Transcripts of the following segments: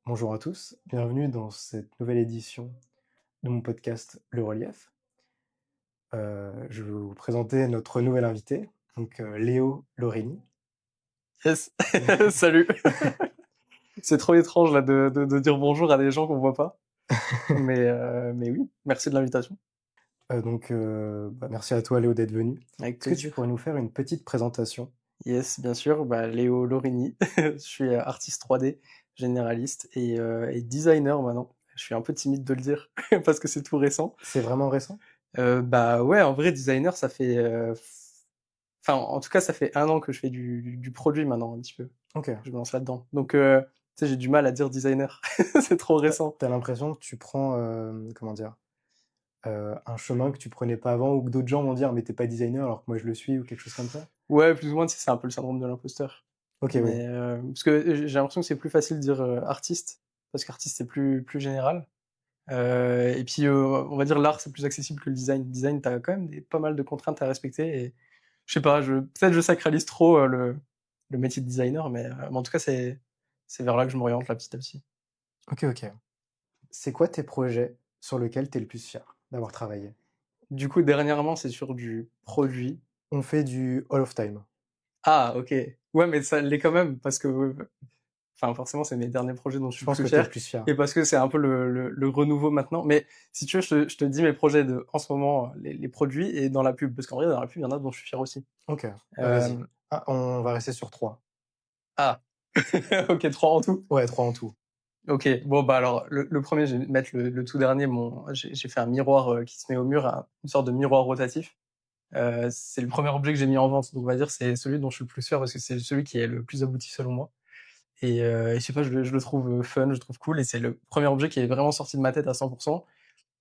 Bonjour à tous, bienvenue dans cette nouvelle édition de mon podcast Le Relief. Je vais vous présenter notre nouvel invité, donc Léo Lorini. Yes, salut. C'est trop étrange là de dire bonjour à des gens qu'on voit pas. Mais oui, merci de l'invitation. Merci à toi Léo d'être venu. Avec Est-ce que tu plaisir. pourrais nous faire une petite présentation? Yes, bien sûr. Bah, Léo Lorini. Je suis artiste 3D, généraliste et designer maintenant. Je suis un peu timide de le dire parce que c'est tout récent. C'est vraiment récent? Bah ouais, en vrai, designer, ça fait, enfin, en tout cas, ça fait 1 an que je fais du produit maintenant, un petit peu. Ok. Je me lance là-dedans. Donc, tu sais, j'ai du mal à dire designer. C'est trop récent. T'as l'impression que tu prends, comment dire, un chemin que tu prenais pas avant ou que d'autres gens vont dire mais t'es pas designer alors que moi je le suis ou quelque chose comme ça? Ouais, plus ou moins, tu sais, c'est un peu le syndrome de l'imposteur. Ok, oui. Mais parce que j'ai l'impression que c'est plus facile de dire, artiste, parce qu'artiste, c'est plus général. Et puis, on va dire l'art, c'est plus accessible que le design. Design, tu quand même pas mal de contraintes à respecter et je sais pas, peut-être je sacralise trop, le métier de designer, mais en tout cas, c'est vers là que je m'oriente là, petit à petit. Ok, ok. C'est quoi tes projets sur lesquels t'es le plus fier d'avoir travaillé? Du coup, dernièrement, c'est sur du produit. On fait du Hall of Time. Ah, OK. Ouais, mais ça l'est quand même parce que, enfin, forcément, c'est mes derniers projets dont je Je suis le pense plus que t'es le fier plus fier. et parce que c'est un peu le renouveau maintenant. Mais si tu veux, je te dis mes projets en ce moment, les produits et dans la pub, parce qu'en vrai, dans la pub, il y en a dont je suis fier aussi. OK, bah, vas-y. Euh, Ah, on va rester sur 3. ah, ok, 3 en tout. Ouais, 3 en tout. Ok, bon, bah alors, le premier, je vais mettre le tout dernier. J'ai fait un miroir qui se met au mur, une sorte de miroir rotatif. C'est le premier objet que j'ai mis en vente, donc on va dire c'est celui dont je suis le plus fier parce que c'est celui qui est le plus abouti selon moi. Et je sais pas, je le trouve fun, je le trouve cool, et c'est le premier objet qui est vraiment sorti de ma tête à 100%,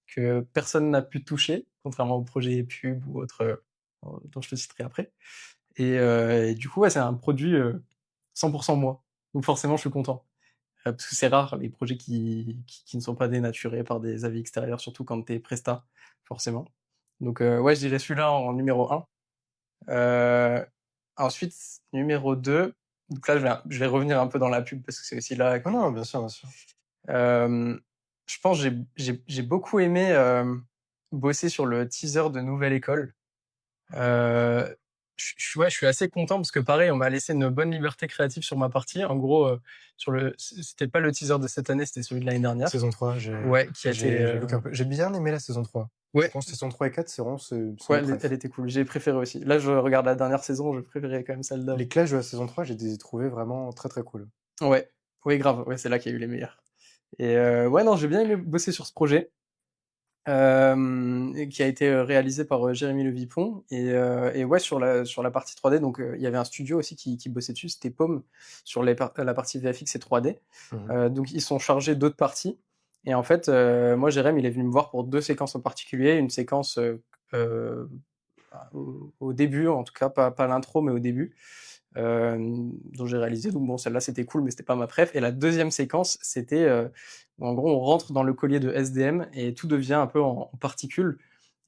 que personne n'a pu toucher, contrairement aux projets pub ou autres dont je te citerai après. Et du coup, ouais, c'est un produit 100% moi. Donc forcément, je suis content. Parce que c'est rare les projets qui ne sont pas dénaturés par des avis extérieurs, surtout quand t'es presta, forcément. Donc ouais, je dirais celui-là en numéro 1. Euh, Ensuite, numéro 2, donc là, je vais revenir un peu dans la pub parce que c'est aussi là Non, que non, bien sûr, bien sûr. je pense que j'ai beaucoup aimé bosser sur le teaser de Nouvelle École. Euh, ouais, je suis assez content parce que pareil, on m'a laissé une bonne liberté créative sur ma partie. En gros, c'était pas le teaser de cette année, c'était celui de l'année dernière. Saison 3, Ouais, qui a été, j'ai look un peu. J'ai bien aimé la saison 3. Je ouais, pense que saison 3 et 4, c'est vraiment c'est ouais, mes elle préf. était cool. J'ai préféré aussi. Là, je regarde la dernière saison, je préférais quand même celle Les d'avant. clashs de la saison 3, j'ai des trouvé vraiment très très cool. Ouais, ouais, grave. Ouais, c'est là qu'il y a eu les meilleurs. Et ouais, non, j'ai bien aimé bosser sur ce projet. Et qui a été réalisé par Jérémy Le Vipon, et ouais, sur la partie 3D, donc il y avait un studio aussi qui bossait dessus, c'était Paume, sur la partie VFX et 3D. Mhm. Donc ils sont chargés d'autres parties, et en fait, moi, Jérémy, il est venu me voir pour 2 séquences en particulier. Une séquence euh, au début, en tout cas pas l'intro, mais au début, dont j'ai réalisé. Donc bon, celle-là, c'était cool, mais c'était pas ma préf. Et la deuxième séquence, c'était où en gros, on rentre dans le collier de SDM et tout devient un peu en particules.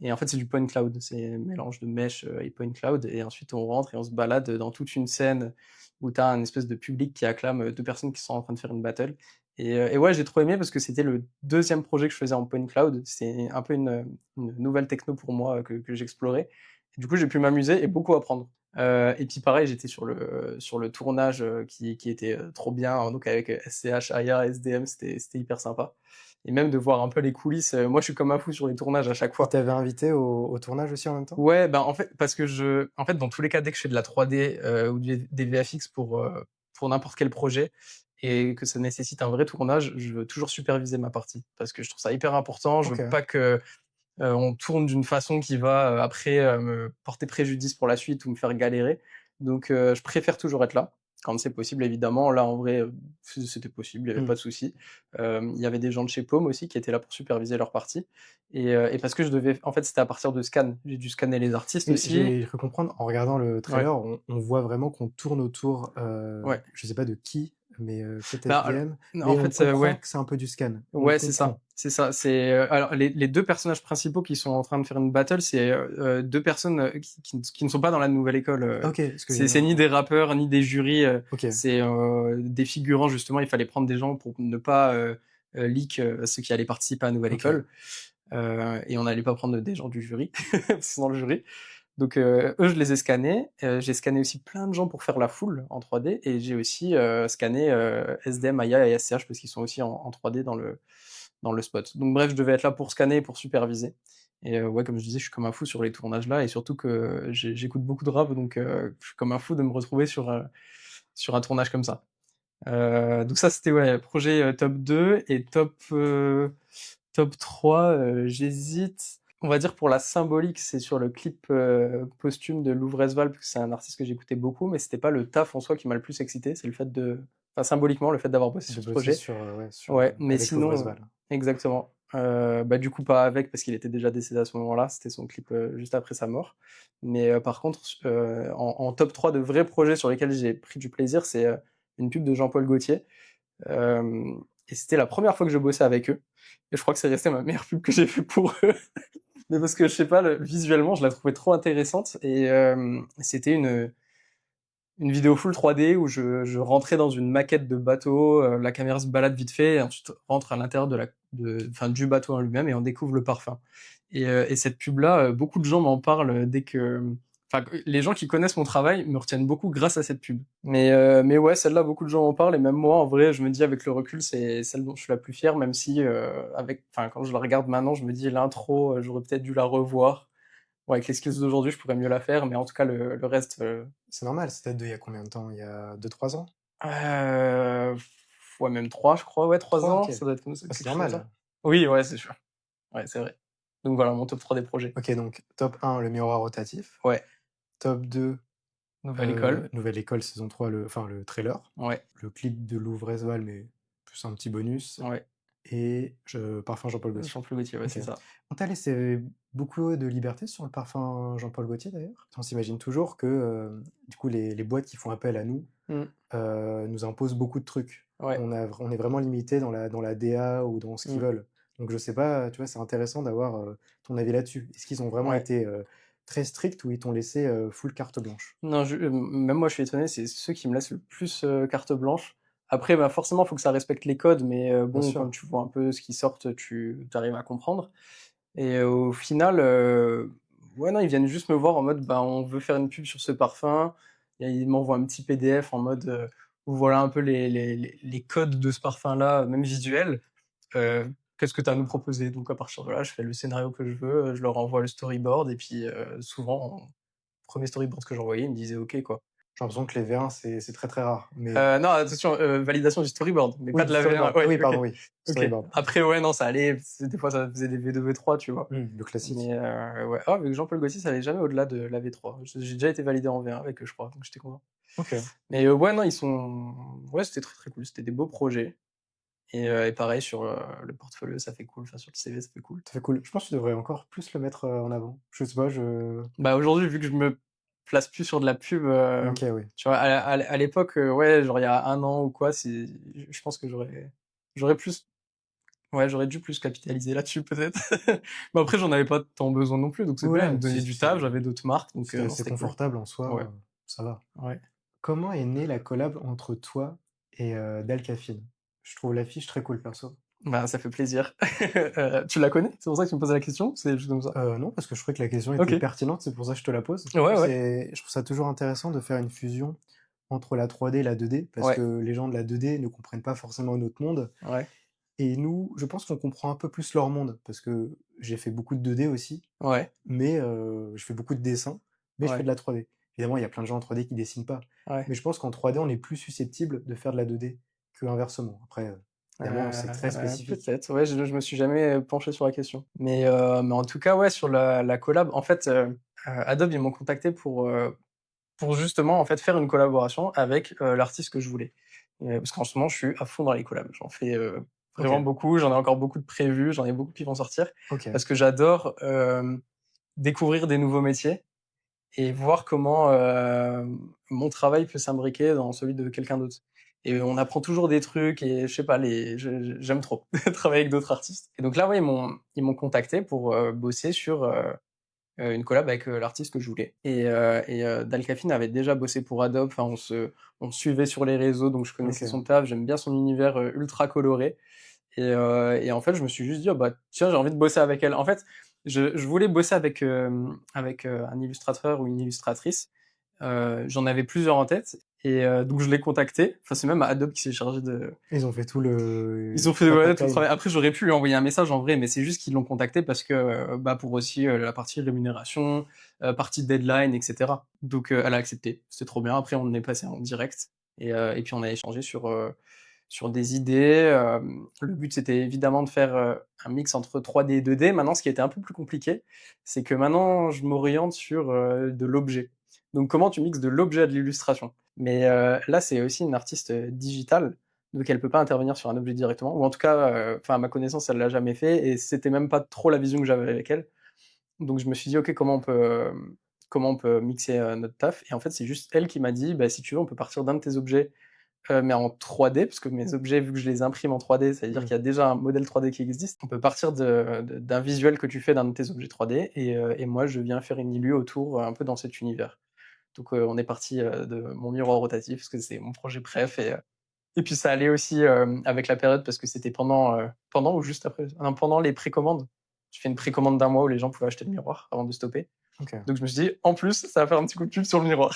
Et en fait, c'est du point cloud. C'est un mélange de mesh et point cloud. Et ensuite, on rentre et on se balade dans toute une scène où t'as un espèce de public qui acclame 2 personnes qui sont en train de faire une battle. Et ouais, j'ai trop aimé parce que c'était le deuxième projet que je faisais en point cloud. C'est un peu une nouvelle techno pour moi que j'explorais. Et du coup, j'ai pu m'amuser et beaucoup apprendre. Et puis pareil, j'étais sur le tournage qui était trop bien, hein, donc avec SCH, Aya, SDM, c'était hyper sympa. Et même de voir un peu les coulisses. Moi, je suis comme un fou sur les tournages à chaque Il fois. t'avait invité au tournage aussi en même temps? Ouais, ben en fait, parce que en fait, dans tous les cas, dès que je fais de la 3D ou des VFX pour n'importe quel projet et que ça nécessite un vrai tournage, je veux toujours superviser ma partie parce que je trouve ça hyper important. Je veux Ok. pas que on tourne d'une façon qui va après me porter préjudice pour la suite ou me faire galérer. Donc je préfère toujours être là quand c'est possible, évidemment. Là, en vrai, c'était possible, il n'y avait Hmm. pas de souci. Il y avait des gens de chez Paume aussi qui étaient là pour superviser leur partie. Et parce que en fait, c'était à partir de scan. J'ai dû scanner les artistes Et aussi. j'ai cru comprendre, en regardant le Ouais, trailer, on voit vraiment qu'on tourne autour, ouais. je sais pas de qui, mais peut-être Bah, alors, FDM, en mais on fait, comprend ouais. que c'est un peu du scan. On Ouais, c'est ça, comprend. c'est ça. C'est alors les 2 personnages principaux qui sont en train de faire une battle, c'est 2 personnes qui ne sont pas dans la nouvelle école. Ah OK, parce qu'il y C'est en ni a des rappeurs ni des jurys. OK, C'est des figurants justement. Il fallait prendre des gens pour ne pas leak ceux qui allaient participer à la nouvelle OK. école. Et on n'allait pas prendre des gens du jury, parce qu'ils sont dans le jury. Donc eux, je les ai scannés. J'ai scanné aussi plein de gens pour faire la foule en 3D, et j'ai aussi scanné SDM, Aya et SCH parce qu'ils sont aussi en 3D dans le spot. Donc bref, je devais être là pour scanner et pour superviser. Et ouais, comme je disais, je suis comme un fou sur les tournages là, et surtout que j'écoute beaucoup de rap, donc je suis comme un fou de me retrouver sur un tournage comme ça. Donc ça, c'était ouais, projet top 2 et top 3, j'hésite. On va dire pour la symbolique, c'est sur le clip posthume de Louvrezval, parce que c'est un artiste que j'écoutais beaucoup, mais c'était pas le taf en soi qui m'a le plus excité, c'est le fait de. Enfin, symboliquement, le fait d'avoir bossé De sur ce bosser projet. sur, ouais, sur, Ouais, mais avec sinon, Louvrezval. exactement. Bah, du coup, pas avec, parce qu'il était déjà décédé à ce moment-là, c'était son clip juste après sa mort. Mais par contre, en top 3 de vrais projets sur lesquels j'ai pris du plaisir, c'est une pub de Jean-Paul Gaultier. Et c'était la première fois que je bossais avec eux. Et je crois que c'est resté ma meilleure pub que j'ai fait pour eux. Mais parce que je sais pas, visuellement, je la trouvais trop intéressante. Et c'était une vidéo full 3D où je rentrais dans une maquette de bateau, la caméra se balade vite fait, et ensuite rentre à l'intérieur enfin, du bateau en lui-même, et on découvre le parfum. Et cette pub-là, beaucoup de gens m'en parlent dès que. Enfin, les gens qui connaissent mon travail me retiennent beaucoup grâce à cette pub. Mais ouais, celle-là, beaucoup de gens en parlent, et même moi, en vrai, je me dis avec le recul, c'est celle dont je suis la plus fière, même si, enfin, quand je la regarde maintenant, je me dis l'intro, j'aurais peut-être dû la revoir. Ouais, avec les skills d'aujourd'hui, je pourrais mieux la faire, mais en tout cas, le reste. C'est normal, ça date d'il y a combien de temps? Il y a 2-3 ans? Euh, ouais, même 3, je crois. Ouais, 3 3, ans, OK. ça doit être Bah, c'est quelque chose comme ça. normal. Oui, ouais, c'est sûr. Ouais, c'est vrai. Donc voilà, mon top 3 des projets. OK, donc top 1, le miroir rotatif. Ouais, Top 2, nouvelle école. Nouvelle école saison 3, le trailer. Ouais, Le clip de Louvrezval, mais plus un petit bonus. ouais. Et parfum Jean-Paul Gaultier. Jean-Paul Gaultier, ouais, OK. c'est ça. On t'a laissé beaucoup de liberté sur le parfum Jean-Paul Gaultier d'ailleurs? On s'imagine toujours que, du coup, les boîtes qui font appel à Mm. nous imposent beaucoup de trucs. Ouais, On est vraiment limité dans la DA ou dans ce qu'ils mm. veulent. Donc je sais pas, tu vois, c'est intéressant d'avoir, ton avis là-dessus. Est-ce qu'ils ont vraiment Ouais. été, très stricts ou ils t'ont laissé, full carte blanche? Non, même moi, je suis étonné, c'est ceux qui me laissent le plus carte blanche. Après, bah, forcément, il faut que ça respecte les codes, mais Bien bon, quand sûr. tu vois un peu ce qui sort, tu arrives à comprendre. Et au final, ouais, non, ils viennent juste me voir en mode, bah, on veut faire une pub sur ce parfum. Et ils m'envoient un petit PDF en mode, où voilà un peu les codes de ce parfum-là, même visuels. Qu'est-ce que tu as à nous proposer? Donc à partir de là, je fais le scénario que je veux, je leur envoie le storyboard, et puis souvent, premier storyboard que j'envoyais, ils me disaient OK, quoi. J'ai l'impression que les V1 c'est très, très rare, mais Non, attention, validation du storyboard, mais pas oui, de du la V1. storyboard. Ah Ouais, oui, OK. pardon, oui, OK. storyboard. Après, ouais, non, ça allait, des fois, ça faisait des V2, V3, tu vois? Le classique. Mais ouais. Ah, avec Jean-Paul Gaultier, ça allait jamais au-delà de la V3. J'ai déjà été validé en V1 avec eux, je crois, donc j'étais content. OK. Mais ouais, non, ils sont. Ouais, c'était très très cool. C'était des beaux projets. Et pareil, sur le portfolio, ça fait cool. Enfin, sur le CV, ça fait cool. Ça fait cool. Je pense que tu devrais encore plus le mettre, en avant. Je sais pas, je Bah, aujourd'hui, vu que je me place plus sur de la pub, OK, oui. tu vois, à l'époque, ouais, genre il y a un an ou quoi, je pense que j'aurais plus. Ouais, j'aurais dû plus capitaliser là-dessus, peut-être. Mais après, j'en avais pas tant besoin non plus, donc c'est bien, ils Ouais, me donnaient du taf, j'avais d'autres marques, donc si tu non, assez c'était cool. confortable en soi, Ouais, ça va. ouais. Comment est née la collab entre toi et Dalcafine? Je trouve l'affiche très cool perso. Bah, ça fait plaisir. Tu la connais? C'est pour ça que tu me poses la question? C'est juste comme ça? Non, parce que je trouvais que la question était OK. pertinente, c'est pour ça que je te la pose. Ouais, ouais. Je trouve ça toujours intéressant de faire une fusion entre la 3D et la 2D, parce Ouais, que les gens de la 2D ne comprennent pas forcément notre monde ouais, et nous, je pense qu'on comprend un peu plus leur monde, parce que j'ai fait beaucoup de 2D aussi, ouais, mais je fais beaucoup de dessins, mais je fais ouais, de la 3D. Évidemment, il y a plein de gens en 3D qui dessinent pas, ouais. mais je pense qu'en 3D, on est plus susceptible de faire de la 2D qu'inversement. Après, évidemment, c'est très spécifique. Peut-être, ouais, je me suis jamais penché sur la question. Mais en tout cas, ouais, sur la collab, en fait, Adobe, ils m'ont contacté pour justement, en fait, faire une collaboration avec l'artiste que je voulais. Parce qu'en ce moment, je suis à fond dans les collabs. J'en fais vraiment OK, beaucoup, j'en ai encore beaucoup de prévus, j'en ai beaucoup qui vont sortir. OK. Parce que j'adore découvrir des nouveaux métiers et voir comment mon travail peut s'imbriquer dans celui de quelqu'un d'autre. et on apprend toujours des trucs et je sais pas, j'aime trop travailler avec d'autres artistes. Et donc là, ouais, ils m'ont contacté pour, bosser sur, une collab avec, l'artiste que je voulais. Dal Caffine avait déjà bossé pour Adobe, enfin on se suivait sur les réseaux, donc je connaissais son OK. taf, j'aime bien son univers, ultra coloré. Et en fait, je me suis juste dit: «Oh bah, tiens, j'ai envie de bosser avec elle». En fait, je voulais bosser avec un illustrateur ou une illustratrice. J'en avais plusieurs en tête donc je l'ai contacté. Enfin, c'est même Adobe qui s'est chargé de Ils ont fait ils ont tout fait, un ouais, tout le pipeline. travail. Après, j'aurais pu lui envoyer un message en vrai, mais c'est juste qu'ils l'ont contacté parce que, bah, pour aussi, la partie rémunération, partie deadline et cetera. Donc elle a accepté. C'était trop bien. Après, on est passé en direct et puis on a échangé sur des idées. Le but, c'était évidemment de faire, un mix entre 3D et 2D. Maintenant, ce qui était un peu plus compliqué, c'est que maintenant, je m'oriente sur, de l'objet. Donc comment tu mixes de l'objet à de l'illustration? Mais, là, c'est aussi une artiste, digitale, donc elle peut pas intervenir sur un objet directement, ou en tout cas, enfin à ma connaissance, elle l'a jamais fait et c'était même pas trop la vision que j'avais avec elle. Donc je me suis dit: «OK, comment on peut mixer, notre taf?» Et en fait, c'est juste elle qui m'a dit: «Bah, si tu veux, on peut partir d'un de tes objets, mais en 3D», parce que mes objets, vu que je les imprime en 3D, ça veut dire Mmh. qu'il y a déjà un modèle 3D qui existe. On peut partir d'un visuel que tu fais d'un de tes objets 3D et moi je viens faire une illu autour, un peu dans cet univers. Donc, on est parti, de mon miroir rotatif parce que c'est mon projet préf et puis ça allait aussi, avec la période parce que c'était pendant ou juste après? Non, pendant les précommandes. Je fais une précommande d'un mois où les gens pouvaient acheter le miroir avant de stopper. OK. Donc je me suis dit: «En plus, ça va faire un petit coup de pub sur le miroir».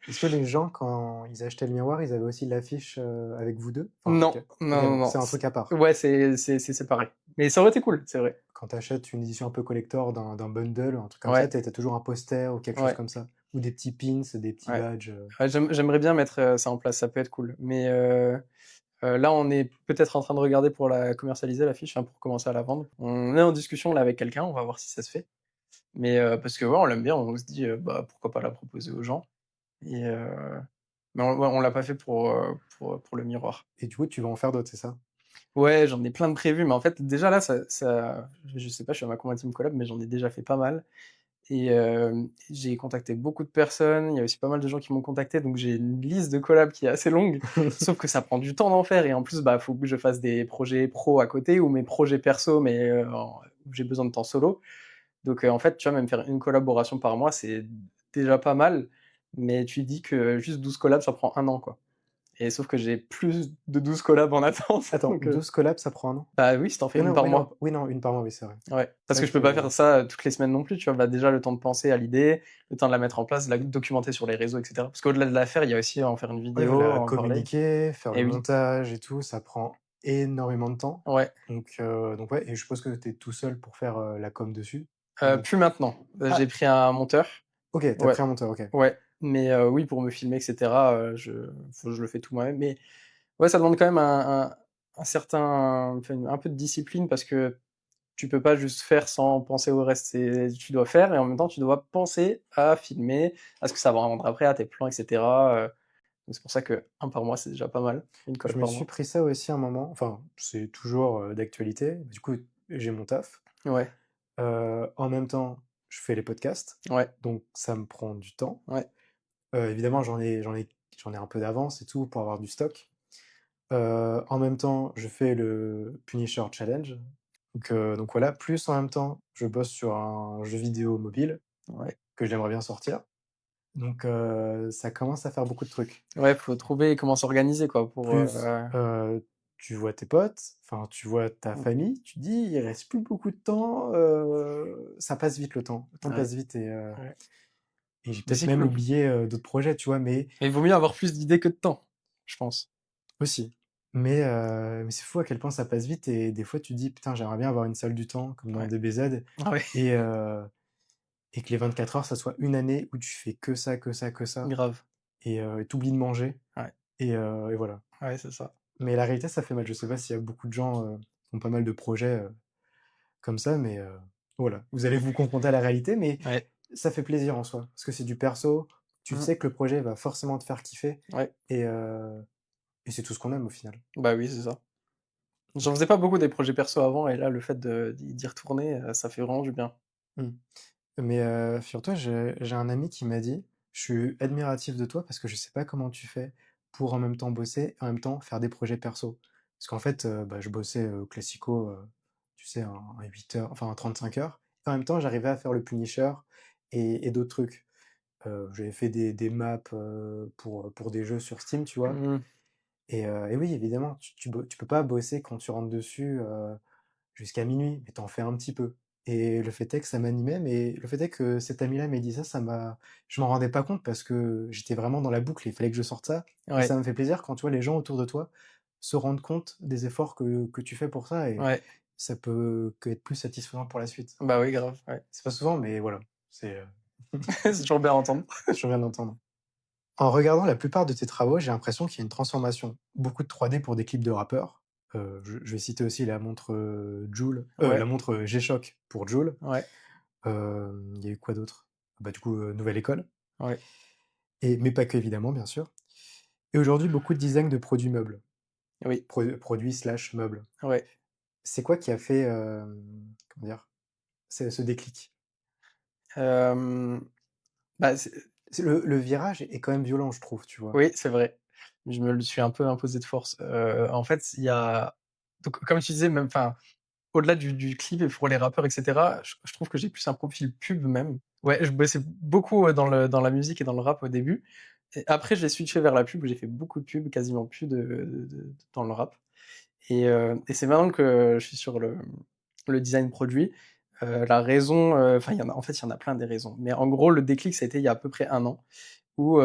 Est-ce que les gens, quand ils achetaient le miroir, ils avaient aussi l'affiche, avec vous 2? Enfin, Non, OK. non, OK, non, donc non, c'est un truc à part. ouais, c'est séparé. Mais ça aurait été cool, c'est vrai. Quand tu achètes une édition un peu collector d'un bundle ou un truc comme ça, Ouais, tu as toujours un poster ou quelque chose ouais, comme ça? Ou des petits pins, des petits ouais. badges, Ouais, j'aimerais bien mettre, ça en place, ça peut être cool. Mais, là, on est peut-être en train de regarder pour la commercialiser l'affiche, hein, pour commencer à la vendre. On est en discussion là avec quelqu'un, on va voir si ça se fait. Mais, parce que ouais, on l'aime bien, on se dit, bah, pourquoi pas la proposer aux gens et mais on l'a pas fait pour le miroir. et du coup, tu vas en faire d'autres, c'est ça? Ouais, j'en ai plein de prévus, mais en fait, déjà là, je sais pas, je suis à ma combienième collab, mais j'en ai déjà fait pas mal et j'ai contacté beaucoup de personnes. Il y a aussi pas mal de gens qui m'ont contacté, donc j'ai une liste de collabs qui est assez longue, sauf que ça prend du temps d'en faire et en plus, bah, faut que je fasse des projets pro à côté ou mes projets perso, mais où j'ai besoin de temps solo. Donc, en fait, tu vois, même faire une collaboration par mois, c'est déjà pas mal, mais tu dis que juste 12 collabs, ça prend 1 an, quoi. Et sauf que j'ai plus de 12 collabs en attente, Attends, donc, 12 collabs, ça prend 1 an? bah, oui, si tu en fais Oui, une non, par oui, non, mois. oui, non, 1 par mois, oui, c'est vrai. Ouais, C'est parce que vrai je peux pas que faire ça, toutes les semaines non plus, tu vois? Bah, déjà le temps de penser à l'idée, le temps de la mettre en place, de la documenter sur les réseaux et cetera. Parce qu'au-delà de la faire, il y a aussi en faire une ouais, vidéo, voilà, en parler. communiquer, faire le Et oui, montage et tout, ça prend énormément de temps. ouais, Donc ouais, et je suppose que tu es tout seul pour faire, la com dessus? plus maintenant. J'ai Ah! pris un monteur. OK, tu as Ouais, pris un monteur, OK. ouais, mais oui, pour me filmer et cetera, je le fais tout moi-même. Mais ouais, ça demande quand même un certain enfin, un peu de discipline parce que tu peux pas juste faire sans penser au reste. Tu dois faire et en même temps, tu dois penser à filmer, à ce que ça va rendre après, à tes plans et cetera, donc c'est pour ça que un par mois, c'est déjà pas mal, une collab Je me par suis mois. pris ça aussi un moment, enfin, c'est toujours, d'actualité. Du coup, j'ai mon taf. Ouais, En même temps, je fais les podcasts, ouais, donc ça me prend du temps. ouais, Évidemment, j'en ai un peu d'avance et tout pour avoir du stock. En même temps, je fais le Punisher Challenge. Donc voilà, plus en même temps, je bosse sur un jeu vidéo mobile ouais. que j'aimerais bien sortir. Donc ça commence à faire beaucoup de trucs. Ouais, faut trouver comment s'organiser, quoi, pour, Plus, tu vois tes potes, enfin tu vois ta mmh, famille, tu te dis: «Il reste plus beaucoup de temps», ça passe vite le temps. Le temps ouais, passe vite ouais. et j'ai Mais peut-être c'est même cool. oublié, d'autres projets, tu vois? Mais Mais il vaut mieux avoir plus d'idées que de temps, je pense. aussi. Mais c'est fou à quel point ça passe vite et des fois tu te dis: «Putain, j'aimerais bien avoir une salle du temps comme dans Ouais. DBZ Ah ouais, et heu et que les 24 heures, ça soit une année où tu fais que ça, que ça, que ça grave. et tu oublies de manger Ouais, et voilà». ouais, c'est ça. Mais la réalité, ça fait mal. Je sais pas s'il y a beaucoup de gens, qui ont pas mal de projets, comme ça, mais voilà. Vous allez vous confronter à la réalité, mais Ouais. ça fait plaisir en soi, parce que c'est du perso. Tu Mmh. sais que le projet va forcément te faire kiffer Ouais. et heu et c'est tout ce qu'on aime au final. Bah oui, c'est ça. J'en faisais pas beaucoup des projets perso avant et là, le fait d'y retourner, ça fait vraiment du bien. Mmh. Mais figure-toi, j'ai un ami qui m'a dit: «Je suis admiratif de toi parce que je sais pas comment tu fais pour en même temps bosser et en même temps faire des projets perso. Parce qu'en fait, bah, je bossais, classico, tu sais, un 8 heures, enfin un 35 heures et en même temps, j'arrivais à faire le Punisher et d'autres trucs. J'avais fait des maps, pour des jeux sur Steam, tu vois? Mmh. Et oui, évidemment, tu peux pas bosser quand tu rentres dessus, jusqu'à minuit, mais tu en fais un petit peu et le fait est que ça m'animait, mais le fait est que cet ami-là m'ait dit ça, ça m'a je m'en rendais pas compte parce que j'étais vraiment dans la boucle, il fallait que je sorte ça et Ouais, ça me fait plaisir quand, tu vois, les gens autour de toi se rendent compte des efforts que tu fais pour ça et ouais. ça peut qu'être plus satisfaisant pour la suite. Bah oui, grave, ouais. C'est pas souvent, mais voilà, C'est toujours bien à entendre. je viens d'entendre. En regardant la plupart de tes travaux, j'ai l'impression qu'il y a une transformation. Beaucoup de 3D pour des clips de rappeurs. Je vais citer aussi la montre, Joule, la Ouais, montre, G-Shock pour Joule. ouais, Il y a eu quoi d'autre? Bah, du coup, Nouvelle École ouais. et mais pas que évidemment, bien sûr. Et aujourd'hui, beaucoup de design de produits meubles, Oui, produits/meubles. ouais. C'est quoi qui a fait, comment dire? Ce déclic? Hem, bah, C'est le virage est quand même violent, je trouve, tu vois? oui, c'est vrai. Je me le suis un peu imposé de force. En fait, il y a donc comme tu disais, même enfin, au-delà du clip et pour les rappeurs et cetera, je trouve que j'ai plus un profil pub même. Ouais, je bossais beaucoup, dans la musique et dans le rap au début et après j'ai switché vers la pub, où j'ai fait beaucoup de pubs, quasiment plus dans le rap et c'est maintenant que je suis sur le design produit. La raison, enfin il y en a en fait, il y en a plein des raisons, mais en gros le déclic ça a été il y a à peu près un an où,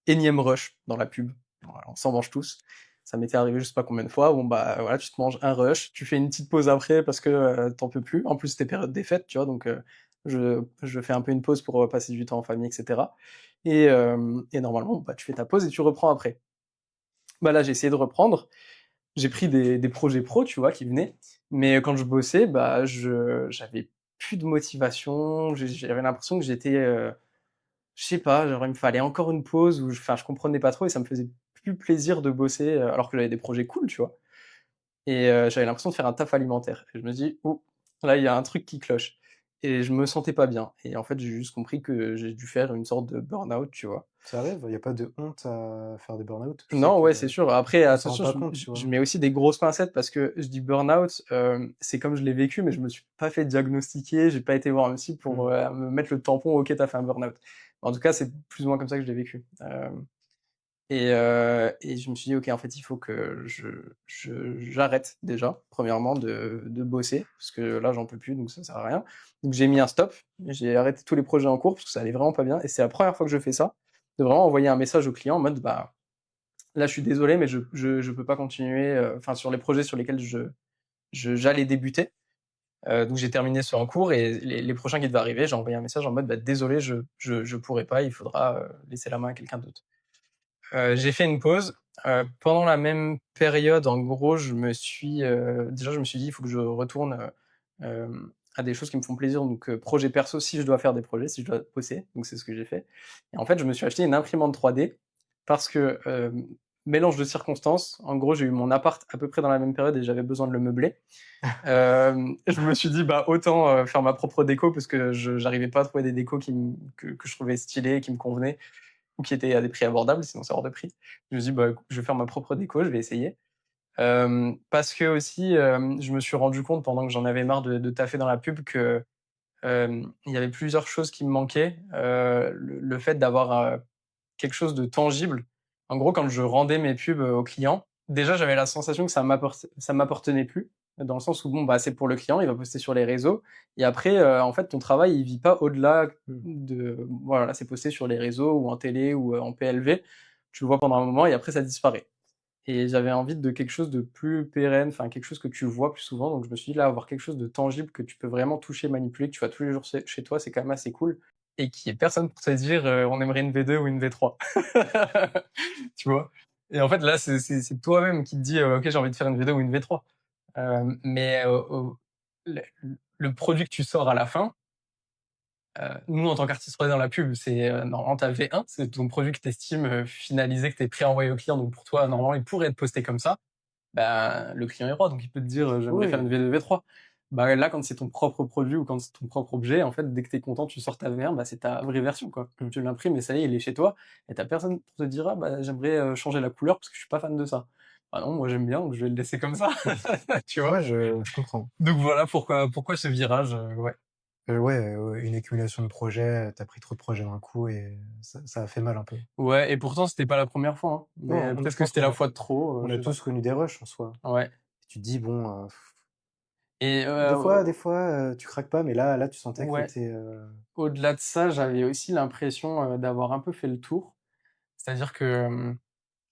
énième rush dans la pub. Voilà, on s'en mange tous. Ça m'était arrivé je sais pas combien de fois. Bon bah voilà, tu te manges un rush, tu fais une petite pause après parce que tu peux plus. En plus, c'était période des fêtes, tu vois, donc je fais un peu une pause pour passer du temps en famille, etc. Et normalement, bah, tu fais ta pause et tu reprends après. Bah là, j'ai essayé de reprendre. J'ai pris des projets pro, tu vois, qui venaient. Mais quand je bossais, bah, j'avais plus de motivation. J'avais l'impression que j'étais, je sais pas, genre il me fallait encore une pause où enfin je comprenais pas trop et ça me faisait plus plaisir de bosser, alors que j'avais des projets cool, tu vois? Et j'avais l'impression de faire un taf alimentaire et je me dis: «Ouh, là il y a un truc qui cloche» et je me sentais pas bien et en fait, j'ai juste compris que j'ai dû faire une sorte de burn-out, tu vois? Ça arrive, il y a pas de honte à faire des burn-out? Je sais Non, que ouais, c'est sûr. Après on s'en rend attention, pas compte, tu je vois? mets aussi des grosses pincettes parce que je dis burn-out, c'est comme je l'ai vécu, mais je me suis pas fait diagnostiquer, j'ai pas été voir un psy pour, Mmh. me mettre le tampon: «OK, tu as fait un burn-out». En tout cas, c'est plus ou moins comme ça que je l'ai vécu, et je me suis dit: «OK, en fait, il faut que j'arrête déjà, premièrement de bosser, parce que là, j'en peux plus, donc ça sert à rien». Donc j'ai mis un stop, j'ai arrêté tous les projets en cours parce que ça allait vraiment pas bien et c'est la première fois que je fais ça, de vraiment envoyer un message au client en mode: «Bah, là, je suis désolé, mais je peux pas continuer, enfin, sur les projets sur lesquels j'allais débuter». Donc j'ai terminé ceux en cours et les prochains qui devaient arriver, j'ai envoyé un message en mode: «Bah, désolé, je pourrai pas, il faudra, laisser la main à quelqu'un d'autre». J'ai fait une pause. Pendant la même période, en gros, déjà, je me suis dit: «Il faut que je retourne, à des choses qui me font plaisir», donc projet perso, si je dois faire des projets, si je dois bosser, donc c'est ce que j'ai fait et en fait, je me suis acheté une imprimante 3D parce que, mélange de circonstances, en gros, j'ai eu mon appart à peu près dans la même période et j'avais besoin de le meubler. Je me suis dit: «Bah, autant, faire ma propre déco» parce que j'arrivais pas à trouver des décos que je trouvais stylés, qui me convenaient ou qui étaient à des prix abordables, sinon c'est hors de prix. Je me suis dit: «Bah, écoute, je vais faire ma propre déco, je vais essayer». Parce que aussi, je me suis rendu compte pendant que j'en avais marre de taffer dans la pub que, il y avait plusieurs choses qui me manquaient. Le fait d'avoir, quelque chose de tangible. En gros, quand je rendais mes pubs, aux clients, déjà j'avais la sensation que ça m'appartenait plus, dans le sens où bon, bah, c'est pour le client, il va poster sur les réseaux et après, en fait, ton travail, il vit pas au-delà Mmh. de voilà, là, c'est posté sur les réseaux ou en télé ou, en PLV. Tu le vois pendant un moment et après ça disparaît et j'avais envie de quelque chose de plus pérenne, enfin quelque chose que tu vois plus souvent, donc je me suis dit: «Là, avoir quelque chose de tangible que tu peux vraiment toucher, manipuler, que tu vois tous les jours chez toi, c'est quand même assez cool» et qu'il y ait personne pour te dire, «On aimerait une V2 ou une V3». Tu vois? Et en fait, là, c'est toi-même qui te dis, «OK, j'ai envie de faire une V2 ou une V3». Mais au le le produit que tu sors à la fin, nous, en tant qu'artiste dans la pub, c'est, normalement ta V1, c'est ton produit que tu estimes, finalisé, que tu es prêt à envoyer au client, donc pour toi, normalement, il pourrait être posté comme ça. Ben, le client est roi, donc il peut te dire, «J'aimerais faire Oui, une V2, V3». Bah, là, quand c'est ton propre produit ou quand c'est ton propre objet, en fait, dès que tu es content, tu sors ta VR, bah, c'est ta vraie version, quoi. Mmh. Tu l'imprimes et ça y est, il est chez toi et tu personne pour te dire: «Ah bah, j'aimerais, changer la couleur parce que je suis pas fan de ça». Bah non, moi j'aime bien, donc je vais le laisser comme ça, tu vois? Ouais, je comprends. Donc voilà pourquoi ce virage, ouais. Ouais, une accumulation de projets, tu pris trop de projets d'un coup et ça a fait mal un peu. Ouais et pourtant c'était pas la première fois, hein, Non, mais je peut-être que pense c'était la fois de trop, on je a sais pas. tous connu des rushs en soi. Ouais Tu te dis: «Bon, et des fois, tu craques pas, mais là, tu sentais que ouais, tu au-delà de ça, j'avais aussi l'impression, d'avoir un peu fait le tour. C'est-à-dire que,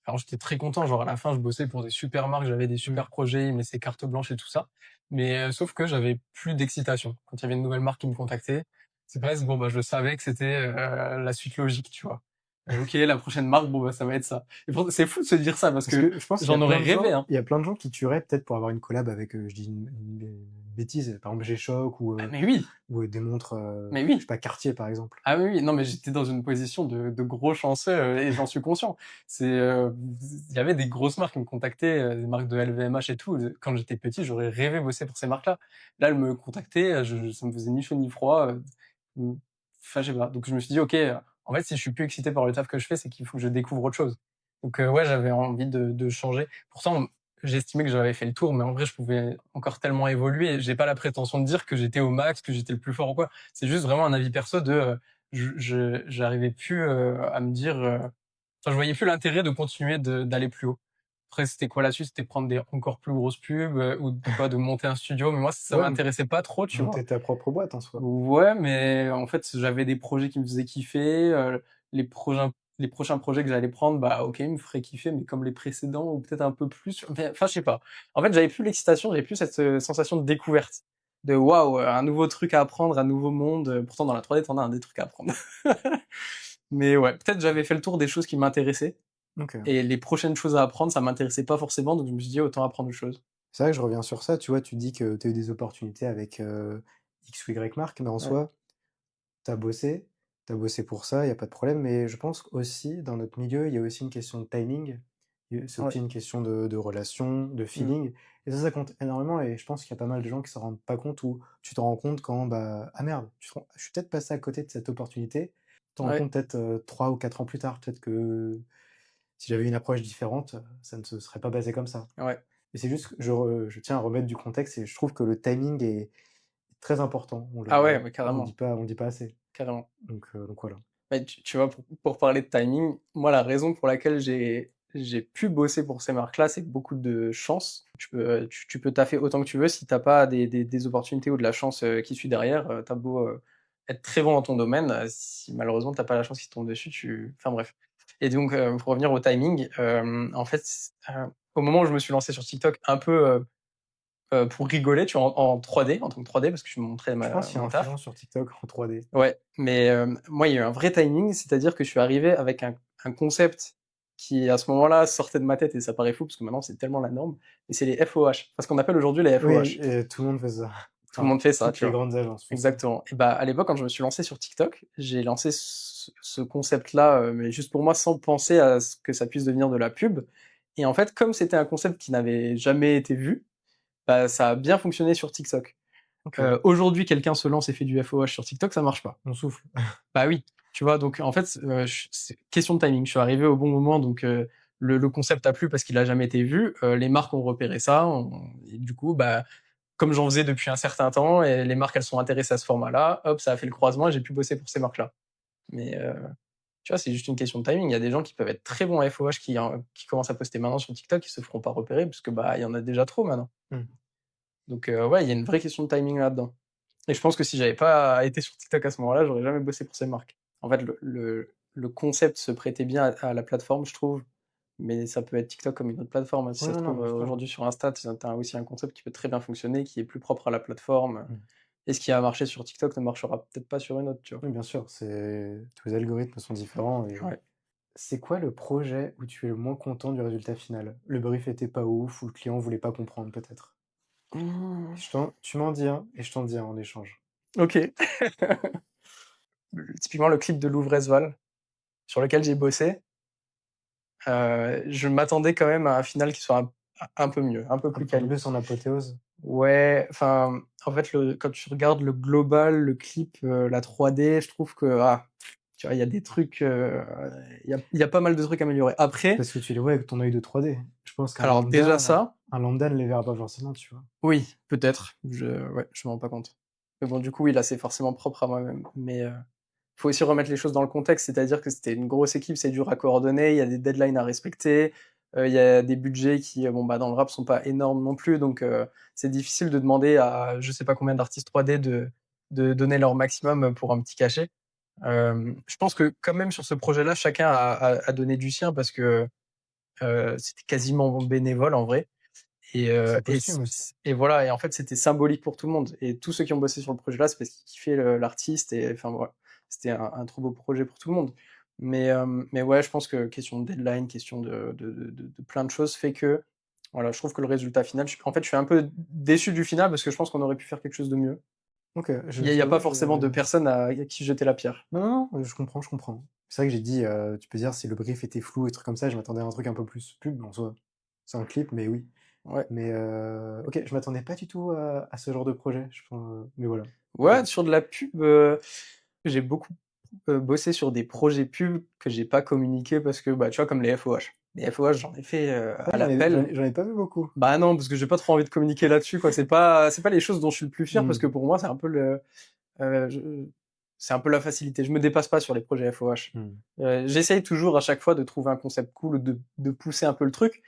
alors j'étais très content, genre à la fin je bossais pour des super marques, j'avais des mmh, super projets, ils me laissaient carte blanche et tout ça. Mais, sauf que j'avais plus d'excitation. Quand il y avait une nouvelle marque qui me contactait, c'est presque bon, bah, je savais que c'était, la suite logique, tu vois? OK, la prochaine marque, bon, bah, ça va être ça. Et pourtant c'est fou de se dire ça parce parce que que je pense qu'il y a j'en aurais plein de rêvé, gens hein. il y a plein de gens qui tueraient peut-être pour avoir une collab avec, je dis une bêtise, par exemple G-Shock Ah mais oui, ou des montres, mais je sais oui. pas, Cartier par exemple. Ah oui, oui, non, mais j'étais dans une position de gros chanceux, et j'en suis conscient. Il y avait des grosses marques qui me contactaient, des marques de LVMH et tout. Quand j'étais petit, j'aurais rêvé bosser pour ces marques-là. Là, elles me contactaient, je ça me faisait ni chaud ni froid, mmh, enfin, je sais pas. Donc je me suis dit: «OK, en fait, si je suis plus excité par le taf que je fais, c'est qu'il faut que je découvre autre chose». Donc ouais, j'avais envie de changer. Pourtant, j'estimais que j'avais fait le tour, mais en vrai, je pouvais encore tellement évoluer. J'ai pas la prétention de dire que j'étais au max, que j'étais le plus fort ou quoi. C'est juste vraiment un avis perso j'arrivais plus, à me dire, enfin, je voyais plus l'intérêt de continuer d'aller plus haut. Après, c'était quoi la suite? C'était prendre des encore plus grosses pubs, ou quoi, de monter un studio, mais moi, ça Ouais, m'intéressait pas trop, tu vois? monter ta propre boîte en soi. Ouais, mais en fait, j'avais des projets qui me faisaient kiffer, les prochains les prochains projets que j'allais prendre, bah, OK, ils me feraient kiffer, mais comme les précédents ou peut-être un peu plus, enfin, je sais pas. En fait, j'avais plus l'excitation, j'avais plus cette, sensation de découverte, de waouh, un nouveau truc à apprendre, un nouveau monde, pourtant dans la 3D, tu en as, hein, des trucs à apprendre. Mais ouais, peut-être j'avais fait le tour des choses qui m'intéressaient OK. et les prochaines choses à apprendre, ça m'intéressait pas forcément, donc je me suis dit: «Autant apprendre autre chose». C'est vrai que je reviens sur ça, tu vois? Tu dis que tu as eu des opportunités avec, X ou Y marque, mais en Ouais, soi, tu bossé, tu bossé pour ça, il y a pas de problème, mais je pense qu'aussi dans notre milieu, il y a aussi une question de timing, c'est ouais, aussi une question de relation, de mmh, feeling et ça compte énormément et je pense qu'il y a pas mal de gens qui s'en rendent pas compte ou tu t'en rends compte quand, bah: «Ah merde, je suis peut-être passé à côté de cette opportunité». Tu t'en rends ouais, compte peut-être, 3 ou 4 ans plus tard, peut-être que si j'avais une approche différente, ça ne se serait pas passé comme ça. ouais. Et c'est juste que je tiens à remettre du contexte et je trouve que le timing est très important. Ah ouais, mais carrément, On le dit pas assez. carrément. Donc voilà. Mais tu vois, pour parler de timing, moi, la raison pour laquelle j'ai pu bosser pour ces marques-là, c'est beaucoup de chance. Tu peux taffer autant que tu veux, si tu as pas des opportunités ou de la chance, qui suit derrière, tu as beau, être très bon dans ton domaine, si malheureusement tu as pas la chance qui te tombe dessus, enfin bref. Et donc, pour revenir au timing, en fait, au moment où je me suis lancé sur TikTok un peu, pour rigoler, tu vois, en 3D, en tant que 3D parce que je montrais Je pense ma qu'il y a mon taf. influence sur TikTok en 3D. Ouais, mais moi, il y a eu un vrai timing, c'est-à-dire que je suis arrivé avec un concept qui, à ce moment-là, sortait de ma tête et ça paraît fou parce que maintenant c'est tellement la norme, mais c'est les FOH, enfin ce qu'on appelle aujourd'hui les Oui FOH. et tout le monde fait ça. Tout le Enfin, monde fait ça, toutes tu les vois? grandes agences font ça. Exactement et bah, à l'époque, quand je me suis lancé sur TikTok, j'ai lancé ce concept-là, mais juste pour moi, sans penser à ce que ça puisse devenir de la pub et en fait, comme c'était un concept qui n'avait jamais été vu, bah, ça a bien fonctionné sur TikTok. OK, Aujourd'hui, quelqu'un se lance et fait du FOH sur TikTok, ça marche pas. on souffle. Bah oui, tu vois? Donc en fait, ch c'est question de timing. Je suis arrivé au bon moment, donc le concept a plu parce qu'il a jamais été vu. Les marques ont repéré ça, on et du coup, bah, comme j'en faisais depuis un certain temps et les marques, elles sont intéressées à ce format-là, hop, ça a fait le croisement et j'ai pu bosser pour ces marques-là. Mais tu vois, c'est juste une question de timing. Il y a des gens qui peuvent être très bons à FOH qui commencent à poster maintenant sur TikTok, qui se feront pas repérer parce que, bah, il y en a déjà trop maintenant. Mmh. Donc ouais, il y a une vraie question de timing là-dedans. Et je pense que si j'avais pas été sur TikTok à ce moment-là, j'aurais jamais bossé pour ces marques. En fait, le concept se prêtait bien à la plateforme, je trouve, mais ça peut être TikTok comme une autre plateforme, hein. Si Oui, ça se non, non, trouve, bien sûr. aujourd'hui sur Insta, tu as aussi un concept qui peut très bien fonctionner, qui est plus propre à la plateforme, Mmh. et ce qui a marché sur TikTok ne marchera peut-être pas sur une autre, tu vois? Oui, bien sûr, c'est tous les algorithmes sont différents et Ouais. c'est quoi le projet où tu es le moins content du résultat final? Le brief était pas ouf ou le client voulait pas comprendre peut-être? Mmh. Tu m'en dis un et je t'en dis un en échange. OK. Typiquement le clip de Louvrezval, sur lequel j'ai bossé, je m'attendais quand même à un final qui soit un peu mieux, un peu Un plus un peu quali. plus en apothéose? Ouais, enfin, en fait, quand tu regardes le global, le clip, la 3D, je trouve que, tu vois, il y a des trucs, il y a pas mal de trucs à améliorer. Après, Parce que tu les vois avec ton œil de 3D. Je pense qu'un alors déjà lambda ça, un lambda ne les verra pas forcément, tu vois? oui, peut-être, ouais, je me rends pas compte. Mais bon, du coup, oui, là, c'est forcément propre à moi-même. Mais, faut aussi remettre les choses dans le contexte, c'est-à-dire que c'était une grosse équipe, c'est dur à coordonner, il y a des deadlines à respecter, il y a des budgets qui, bon, bah, dans le rap sont pas énormes non plus, donc c'est difficile de demander à je sais pas combien d'artistes 3D de donner leur maximum pour un petit cachet. Je pense que quand même sur ce projet-là, chacun a donné du sien parce que, c'était quasiment bénévole en vrai et C'est heu et posthume aussi. et voilà et en fait, c'était symbolique pour tout le monde et tous ceux qui ont bossé sur le projet-là, c'est parce qu'ils kiffaient l'artiste et enfin voilà. C'était un trop beau projet pour tout le monde. Mais ouais, je pense que question de deadline, question de plein de choses fait que, voilà, je trouve que le résultat final, je suis un peu déçu du final parce que je pense qu'on aurait pu faire quelque chose de mieux. OK, Il y a pas je t'avoue, forcément de personnes à qui jeter la pierre. non, non, non, je comprends, je comprends. C'est vrai que j'ai dit, tu peux dire si le brief était flou et trucs comme ça, je m'attendais à un truc un peu plus pub en soi. C'est un clip, mais oui. Ouais. Mais OK, je m'attendais pas du tout à ce genre de projet, mais voilà. OK. Ouais, sur de la pub, j'ai beaucoup, bossé sur des projets pubs que j'ai pas communiqués parce que, bah, tu vois, comme les FOH. Les FOH, j'en ai fait, Ouais, à l'appel. j'en ai pas vu beaucoup. Bah, non, parce que j'ai pas trop envie de communiquer là-dessus, quoi. C'est pas les choses dont je suis le plus fier parce Mmh. que pour moi, c'est un peu je c'est un peu la facilité. Je me dépasse pas sur les projets FOH. Mmh. J'essaye toujours à chaque fois de trouver un concept cool, de pousser un peu le truc,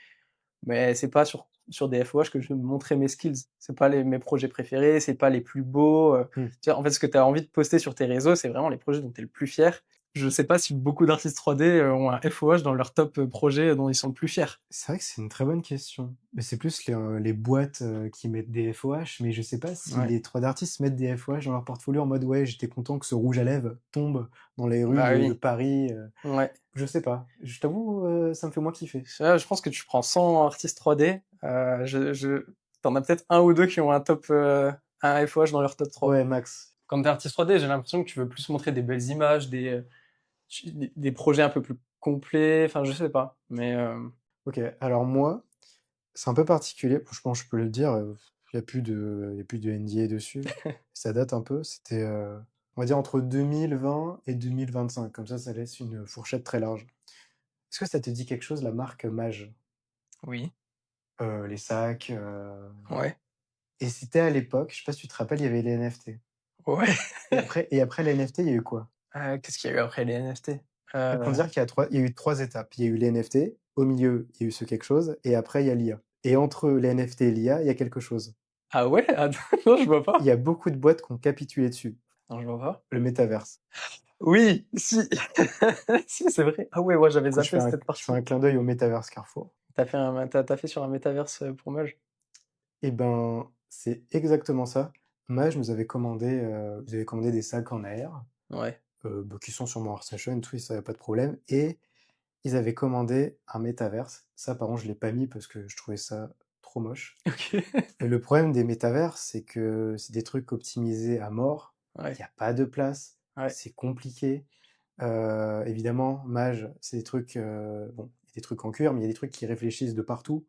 mais c'est pas sur des FOH que je vais montrer mes skills. C'est pas mes projets préférés, c'est pas les plus beaux, Mmh. tu vois? En fait, ce que tu as envie de poster sur tes réseaux, c'est vraiment les projets dont tu es le plus fier. Je sais pas si beaucoup d'artistes 3D, ont un FOH dans leur top, projet dont ils sont le plus fiers. C'est vrai que c'est une très bonne question. Mais c'est plus les boîtes, qui mettent des FOH, mais je sais pas si Ouais. les 3 d'artistes mettent des FOH dans leur portfolio en mode: «Ouais, j'étais content que ce rouge à lèvres tombe dans les rues Bah, de oui. Paris», Ouais. je sais pas. Je t'avoue, ça me fait moins kiffer. Je pense que tu prends 100 artistes 3D, tu as peut-être un ou 2 qui ont un FOH dans leur top 3. Ouais, max. Quand tu es artiste 3D, j'ai l'impression que tu veux plus montrer des belles images, des projets un peu plus complets, enfin, je sais pas, mais OK, alors moi, c'est un peu particulier, je pense que je peux le dire, il y a plus de NDA dessus. Ça date un peu, c'était, on va dire entre 2020 et 2025, comme ça laisse une fourchette très large. Est-ce que ça te dit quelque chose, la marque Mage? oui, Les sacs, ouais, et c'était à l'époque, je sais pas si tu te rappelles, il y avait les NFT ouais. et après les NFT, il y a eu quoi? Qu'est-ce qu'il y a eu après les NFT? Pour dire il y a eu 3 étapes. Il y a eu les NFT, au milieu, il y a eu ce quelque chose et après il y a l'IA et entre les NFT et l'IA, il y a quelque chose. Ah ouais? Attends, non, je vois Il pas. y a beaucoup de boîtes qui ont capitulé dessus, Non, je vois pas. le métaverse. Oui, si, si, c'est vrai. Ah ouais, Du j'avais coup, zappé cette je fais partie. un clin d'œil au métaverse Carrefour. Tu fait sur un métaverse, pour Maj? Et ben, c'est exactement ça. Mage nous avait commandé des sacs en AR, Ouais. bah, qui sont sur mon ArtStation et tout, et ça, y a pas de problème et ils avaient commandé un métaverse. Ça, par contre, je l'ai pas mis parce que je trouvais ça trop moche. OK. Et le problème des métavers, c'est que c'est des trucs optimisés à mort. Il Ouais, y a pas de place, ouais, c'est compliqué. Évidemment, Mage, c'est des trucs, bon, il y a des trucs en cuir, mais il y a des trucs qui réfléchissent de partout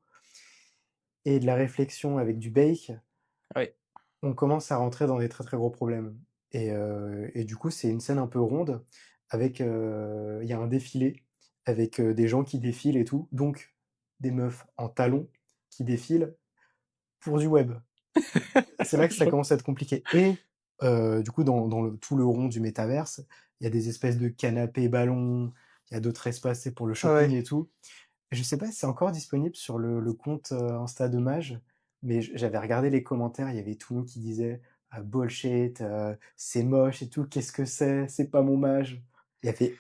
et de la réflexion avec du bake, ouais. on commence à rentrer dans des très, très gros problèmes et du coup, c'est une scène un peu ronde avec, il y a un défilé avec, des gens qui défilent et tout, donc des meufs en talons qui défilent pour du web. C'est là que ça Je commence à être compliqué et du coup, dans tout le rond du métaverse, il y a des espèces de canapés ballons, il y a d'autres espaces, c'est pour le shopping ouais. et tout. Et je sais pas si c'est encore disponible sur le compte, Insta de Mage, mais j'avais regardé les commentaires, il y avait tout le monde qui disait: «Ah bullshit, c'est moche et tout, qu'est-ce que c'est? C'est pas mon Mage». Il y avait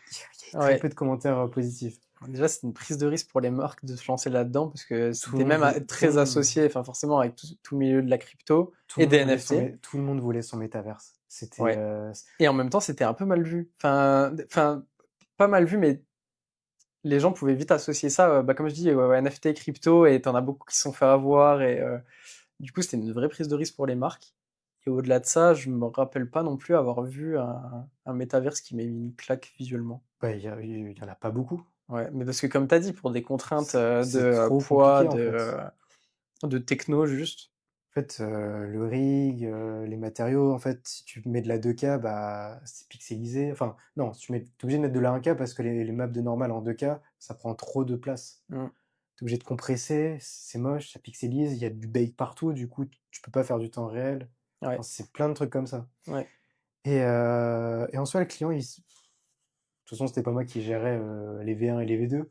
très Ouais. peu de commentaires, positifs. Déjà, c'est une prise de risque pour les marques de se lancer là-dedans parce que c'était même Tout le très monde associé, enfin forcément avec tout le milieu de la crypto et des NFT. tout le monde voulait son métaverse. C'était, Ouais. Et en même temps, c'était un peu mal vu. Enfin, pas mal vu, mais les gens pouvaient vite associer ça, bah, comme je dis, ouais, NFT, crypto, et t'en as beaucoup qui se sont fait avoir. Et du coup, c'était une vraie prise de risque pour les marques. Et au-delà de ça, je me rappelle pas non plus avoir vu un métaverse qui m'ait mis une claque visuellement. bah, il y en a pas beaucoup. Ouais, mais parce que comme tu as dit, pour des contraintes, de C'est trop poids, compliqué, en fait. de techno juste. En fait, le rig, les matériaux, en fait, si tu mets de la 2K, bah, c'est pixelisé. Enfin, non, si tu mets tu obligé de mettre de la 1K parce que les maps de normal en 2K, ça prend trop de place. Mmh. Tu es obligé de compresser, c'est moche, ça pixelise, il y a du bake partout, du coup, tu peux pas faire du temps réel. Ouais, Enfin, c'est plein de trucs comme ça ouais, et en soi, le client, il s de toute façon, c'était pas moi qui gérais, les V1 et les V2,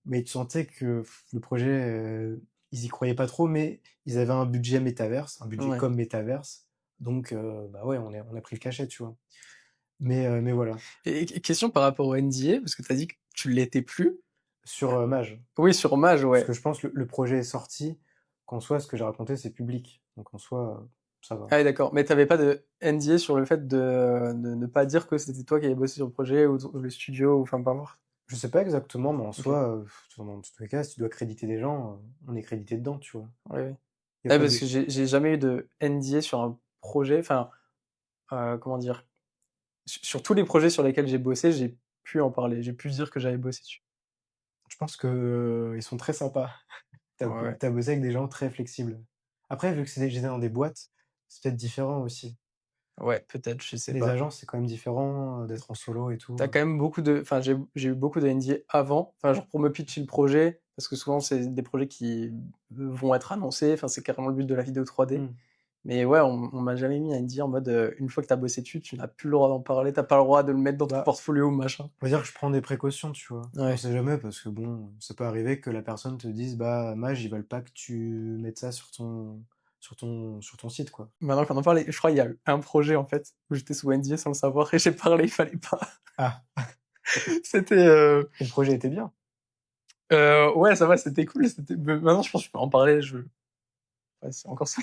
mais tu sentais que le projet, ils y croyaient pas trop, mais ils avaient un budget métaverse, un budget ouais. comme métaverse, donc bah, ouais, on a pris le cachet, tu vois? Mais voilà. Et question par rapport au NDA, parce que tu as dit que tu l'étais plus. Sur, Mage, Oui, sur Mage, parce ouais. que je pense le projet est sorti, qu'en soi, ce que j'ai raconté, c'est public, donc en soi, ça va. Ah oui, d'accord, mais tu avais pas de NDA sur le fait de ne pas dire que c'était toi qui avais bossé sur le projet ou le studio ou enfin, peu importe? Je sais pas exactement, mais en OK. soi, dans tous les cas, si tu dois créditer des gens, on est crédité dedans, tu vois? Oui, oui. Il y a Ouais, pas parce de que j'ai jamais eu de NDA sur un projet, enfin, comment dire? Sur tous les projets sur lesquels j'ai bossé, j'ai pu en parler. J'ai pu dire que j'avais bossé dessus. je pense que, ils sont très sympas. Tu Ouais, ouais. as bossé avec des gens très flexibles. Après, vu que j'étais dans des boîtes, c'est peut-être différent aussi. Ouais, peut-être, je sais Les pas. agences, c'est quand même différent, d'être en solo et Tu as tout. quand même beaucoup de enfin, j'ai eu beaucoup de NDA avant, enfin, genre pour me pitcher le projet, parce que souvent c'est des projets qui vont être annoncés, enfin, c'est carrément le but de la vidéo 3D. Mmh. Mais ouais, on m'a jamais mis un NDA en mode, une fois que tu as bossé dessus, tu n'as plus le droit d'en parler, tu as pas le droit de le mettre dans ton Bah, portfolio, machin. on va dire que je prends des précautions, tu vois? On Ouais. sait jamais parce que bon, ça peut arriver que la personne te dise: «Bah, Maj, ils veulent pas que tu mettes ça sur ton site, quoi». Maintenant qu'on en parle, je crois il y a eu un projet en fait, où j'étais sous NDA sans le savoir et j'ai parlé, il fallait pas. Ah, C'était, et le projet était bien? ouais, ça va, c'était cool, c'était me maintenant je pense que je peux en parler, je ouais, c'est encore ça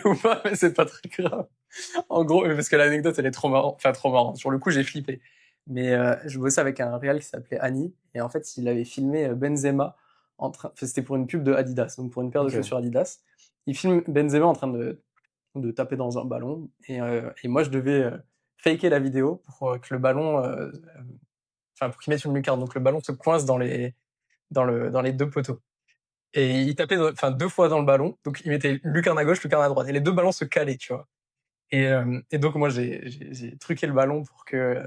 ou pas, mais c'est pas très grave. En gros, parce que l'anecdote elle est trop marrante, enfin trop marrante. Sur le coup, j'ai flippé. Mais je bossais avec un réal qui s'appelait Annie et en fait, il avait filmé, Benzema en train enfin, c'était pour une pub de Adidas, donc pour une paire de OK. chaussures Adidas. Il filme Benzema en train de taper dans un ballon et moi je devais, faker la vidéo pour, que le ballon, enfin pour qu'il mette une lucarne. Donc le ballon se coince dans les 2 poteaux et il tapait enfin 2 fois dans le ballon, donc il mettait lucarne à gauche, lucarne à droite et les 2 ballons se calaient, tu vois? Et donc moi j'ai truqué le ballon pour que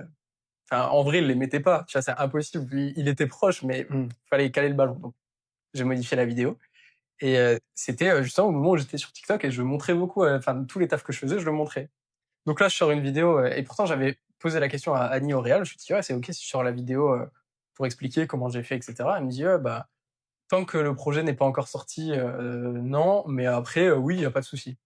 enfin en vrai il les mettait pas, tu vois? C'est impossible, il était proche mais Mmh. fallait caler le ballon. Donc j'ai modifié la vidéo et c'était, justement au moment où j'étais sur TikTok et je montrais beaucoup, enfin tous les tafs que je faisais, je le montrais. Donc là je sors une vidéo, et pourtant j'avais posé la question à Annie au réal, je lui ai dit: «Ouais, c'est OK si je sors la vidéo, pour expliquer comment j'ai fait et cetera?» Elle me dit: bah, tant que le projet n'est pas encore sorti, non, mais après, oui, il y a pas de souci».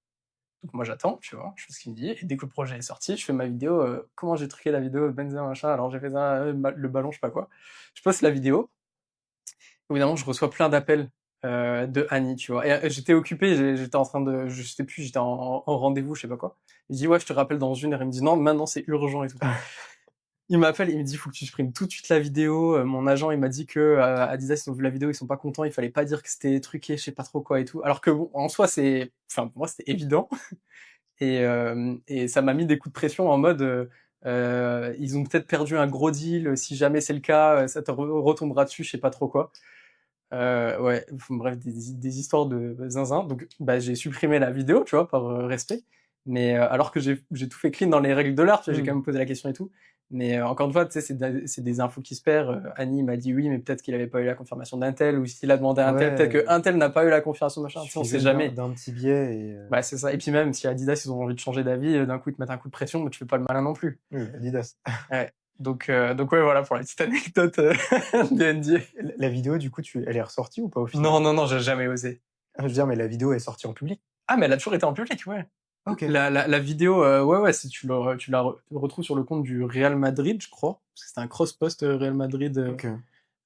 Donc moi j'attends, tu vois? Je fais ce qu'il me dit et dès que le projet est sorti, je fais ma vidéo, comment j'ai truqué la vidéo Benzema machin, alors j'ai fait ça, le ballon, je sais pas quoi. Je poste la vidéo, au bout d'un moment je reçois plein d'appels, de Annie, tu vois? Et j'étais occupé, j'étais en train de je sais plus, j'étais en rendez-vous, je sais pas quoi. Il dit: «Ouais, je te rappelle dans 1 heure». Il me dit: «Non, maintenant c'est urgent et tout». Il m'appelle, il me dit: «Faut que tu supprimes tout de suite la vidéo, mon agent il m'a dit que, Adidas ils ont vu la vidéo, ils sont pas contents, il fallait pas dire que c'était truqué, je sais pas trop quoi et tout». Alors que bon, en soi c'est enfin pour moi c'était évident. Et ça m'a mis des coups de pression en mode, ils ont peut-être perdu un gros deal, si jamais c'est le cas, ça te retombera dessus, je sais pas trop quoi. Ouais, enfin bref, des histoires de zinzin. Donc, bah, j'ai supprimé la vidéo, tu vois, par respect. Mais alors que j'ai tout fait clean dans les règles de l'art, tu vois, j'ai quand Mmh. même posé la question et tout. Mais encore une fois, tu sais, c'est des infos qui se perdent. Annie m'a dit oui, mais peut-être qu'il avait pas eu la confirmation d'un tel, ou s'il a demandé à un tel, peut-être Ouais, qu'un tel n'a pas eu la confirmation, il machin. Tu sais, on suffit sait juste d'un jamais. d'un petit biais et Bah, c'est ça. Et puis même si Adidas, ils ont envie de changer d'avis, d'un coup, ils te mettent un coup de pression, mais tu fais pas le malin non plus. oui, Adidas. Ouais. Donc ouais, voilà pour la petite anecdote de NDA. La vidéo, du coup, elle est ressortie ou pas au final? Non, non, non, j'ai jamais osé. Ah, je veux dire, mais la vidéo est sortie en public? Ah, mais elle a toujours été en public, ouais. OK, La vidéo, ouais, ouais, si tu la retrouves sur le compte du Real Madrid, je crois, parce que c'était un cross-post, Real Madrid, OK.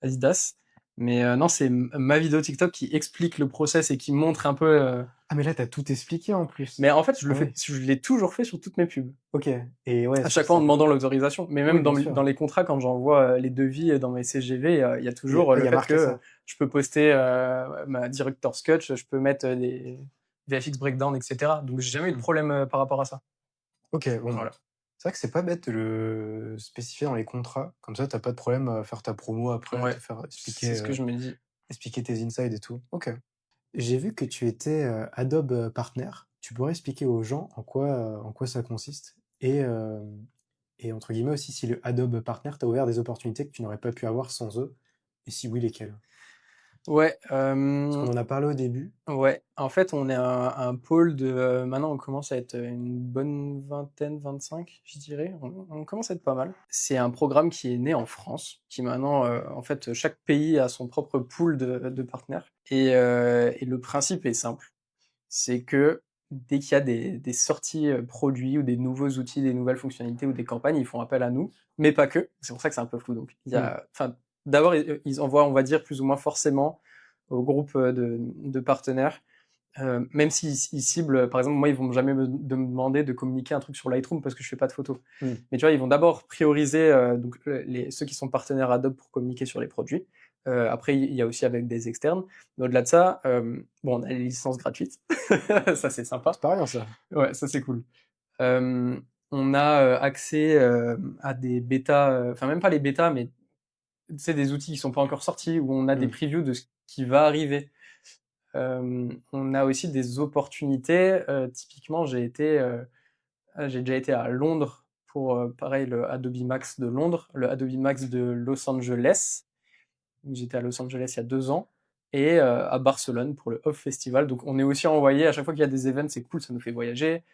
Adidas. Mais non, c'est ma vidéo TikTok qui explique le process et qui montre un peu, Ah, mais là, tu as tout expliqué en plus? mais en fait, Ah ouais, je l'ai toujours fait sur toutes mes pubs. OK, et ouais, À sur chaque fois en ça demandant l'autorisation. Mais oui, même bien dans sûr. les contrats, quand j'envoie, les devis, dans mes CGV, il y a Il y a toujours, il le y a fait marqué que, ça? je peux poster, ma director's cut, je peux mettre, des VFX breakdown et cetera. Donc j'ai jamais eu de Mmh. problème, par rapport à ça. OK, bon, Voilà. c'est vrai que c'est pas bête de le spécifier dans les contrats, comme ça, tu as pas de problème à faire ta promo après, te Ouais, faire c'est expliquer, ce que je me dis. expliquer tes insides et tout. OK. J'ai vu que tu étais, Adobe, Partner. Tu pourrais expliquer aux gens en quoi ça consiste? Et entre guillemets aussi si le Adobe Partner t'a ouvert des opportunités que tu n'aurais pas pu avoir sans eux? Et si oui, lesquelles? Ouais, Parce qu'on en a parlé au début. ouais, en fait, on est un pôle de, maintenant on commence à être une bonne vingtaine, 25, je dirais. On commence à être pas mal. C'est un programme qui est né en France, qui maintenant, en fait, chaque pays a son propre pool de partenaires et le principe est simple. C'est que dès qu'il y a des sorties, produits ou des nouveaux outils, des nouvelles fonctionnalités ou des campagnes, ils font appel à nous, mais pas que. C'est pour ça que c'est un peu flou. Donc il y Mmh. a enfin, d'abord, ils envoient, on va dire, plus ou moins forcément au groupe, de partenaires, même s'ils ciblent, par exemple, moi, ils vont jamais me demander de communiquer un truc sur Lightroom parce que je fais pas de photos. Mmh. Mais tu vois, ils vont d'abord prioriser, donc ceux qui sont partenaires Adobe pour communiquer sur les produits. Après, il y a aussi avec des externes. Mais au-delà de ça, bon, on a les licences gratuites. Ça, c'est sympa. C'est pas rien ça. Ouais, ça, c'est cool. On a accès à des bêtas, enfin même pas les bêtas, mais tu sais, des outils qui sont pas encore sortis, où on a des Mmh. previews de ce qui va arriver. On a aussi des opportunités. Typiquement, j'ai déjà été à Londres pour pareil le Adobe Max de Londres, le Adobe Max de Los Angeles. J'étais à Los Angeles il y a 2 ans et à Barcelone pour le Off Festival. Donc on est aussi envoyé à chaque fois qu'il y a des events, c'est cool, ça nous fait voyager.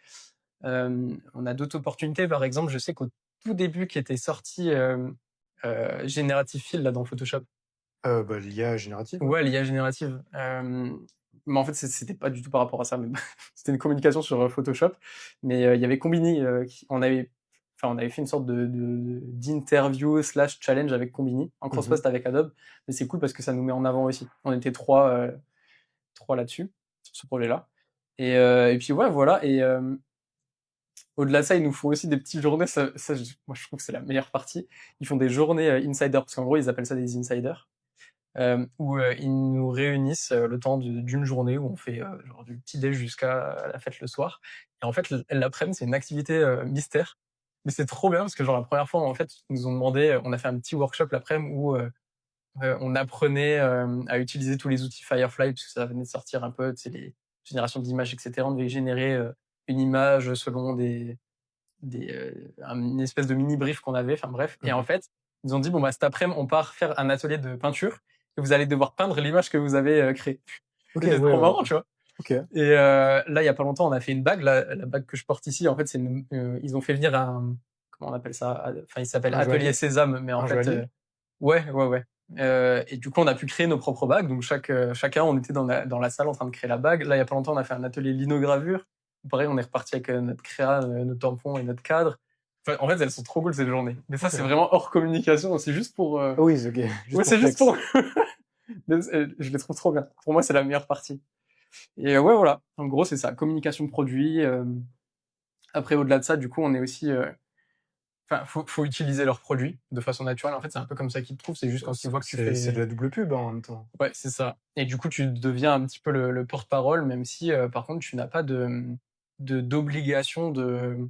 On a d'autres opportunités. Par exemple, je sais qu'au tout début qui était sorti Generative Fill là dans Photoshop. Bah, l'IA générative, ouais. Ouais, l'IA générative. Mais en fait, c'était pas du tout par rapport à ça, mais c'était une communication sur Photoshop. Mais il y avait Combini, on avait fait une sorte d'interview slash challenge avec Combini en Mmh. cross-post avec Adobe. Mais c'est cool parce que ça nous met en avant aussi. On était trois là-dessus, sur ce projet-là. Et puis ouais, voilà. Et au-delà de ça, ils nous font aussi des petites journées. Moi, je trouve que c'est la meilleure partie. Ils font des journées insider, parce qu'en gros, ils appellent ça des insiders où ils nous réunissent le temps d'une journée où on fait genre du petit déj jusqu'à la fête le soir. Et en fait, l'après-midi, c'est une activité mystère. Mais c'est trop bien parce que genre la première fois, en fait, ils nous ont demandé, on a fait un petit workshop l'après-midi où on apprenait à utiliser tous les outils Firefly parce que ça venait de sortir un peu, tu sais, les générations d'images, etc. On devait générer une image selon une espèce de mini brief qu'on avait, enfin bref. Et en Mmh. fait, ils ont dit bon bah cet après-midi on part faire un atelier de peinture et vous allez devoir peindre l'image que vous avez créée. OK, Et c'est ouais, trop marrant, tu vois. OK. Et là il y a pas longtemps on a fait une bague, la bague que je porte ici. En fait ils ont fait venir un, comment on appelle ça, enfin il s'appelle Un Atelier joaillier? Sésame, mais en Un fait joaillier? ouais ouais ouais. Et du coup on a pu créer nos propres bagues. Donc chacun on était dans la salle en train de créer la bague. Là il y a pas longtemps on a fait un atelier linogravure. Pareil on est reparti avec notre créa, notre tampon et notre cadre. Enfin, en fait, elles sont trop cool ces journées. Mais ça, OK. c'est vraiment hors communication. C'est juste pour. Ah oui, c'est OK, Ouais, juste pour c'est juste flex. pour. Mais, je les trouve trop bien. Pour moi, c'est la meilleure partie. Et ouais, voilà. En gros, c'est ça. Communication de produits. Après, au-delà de ça, du coup, on est aussi. Enfin, faut utiliser leurs produits de façon naturelle. En fait, c'est un peu comme ça qu'ils te trouvent. C'est juste quand ils voient que tu C'est de fais. la double pub, hein, en même temps. Ouais, c'est ça. Et du coup, tu deviens un petit peu le porte-parole, même si, par contre, tu n'as pas d'obligation de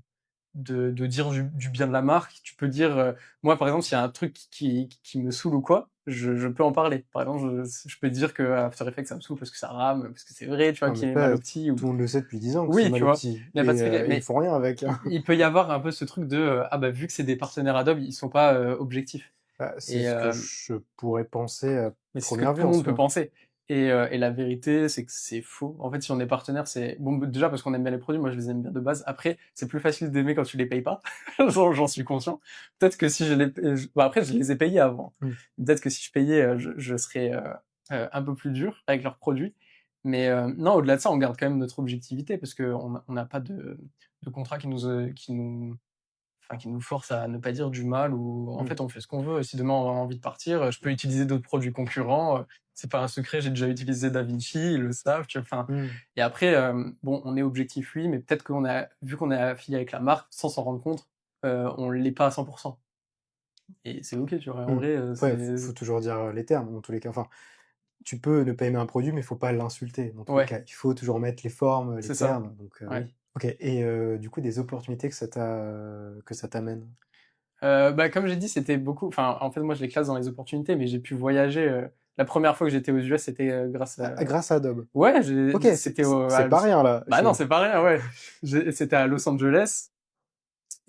dire du bien de la marque. Tu peux dire, moi par exemple, s'il y a un truc qui me saoule ou quoi, je peux en parler. Par exemple, je peux dire que After Effects ça me saoule parce que ça rame, parce que c'est vrai, tu vois, Non, mais qu'il est mal ça, opti ou tout le monde le sait depuis 10 ans que c'est oui, tu mal vois. opti Il y a pas de secret, et ils mais font rien avec, hein. il peut y avoir un peu ce truc de ah bah vu que c'est des partenaires Adobe, ils sont pas objectifs. Bah, c'est Et ce que je pourrais penser à mais c'est ce que première vue tout le en monde peut soi. penser. Et la vérité, c'est que c'est faux. En fait, si on est partenaire, c'est bon déjà parce qu'on aime bien les produits. Moi, je les aime bien de base. Après, c'est plus facile d'aimer quand tu les payes pas. J'en suis conscient. Peut-être que si je les, bon, après, je les ai payés avant. Mmh. Peut-être que si je payais, je serais un peu plus dur avec leurs produits. Mais non, au-delà de ça, on garde quand même notre objectivité parce que on n'a pas de contrat qui nous force à ne pas dire du mal ou en Mmh. fait on fait ce qu'on veut. Si demain on a envie de partir, je peux utiliser d'autres produits concurrents. C'est pas un secret, j'ai déjà utilisé DaVinci, ils le savent. Tu vois, enfin, Mmh. et après, bon, on est objectif oui, mais peut-être vu qu'on est affilié avec la marque, sans s'en rendre compte, on l'est pas à 100%. Et c'est ok, tu vois. En Mmh. vrai, Ouais, c'est faut toujours dire, les termes dans tous les cas. Enfin, tu peux ne pas aimer un produit, mais faut pas l'insulter dans tous les ouais, cas. Il faut toujours mettre les formes, les c'est ça. termes, donc Ouais. oui. OK et du coup, des opportunités que ça t'amène? Bah, comme j'ai dit, c'était beaucoup. Enfin, en fait, moi, je les classe dans les opportunités, mais j'ai pu voyager. La première fois que j'étais aux US, c'était grâce à... Grâce à Adobe. Ouais, Ok, c'était c'est pas rien là. Bah non, c'est pas rien, ouais. C'était à Los Angeles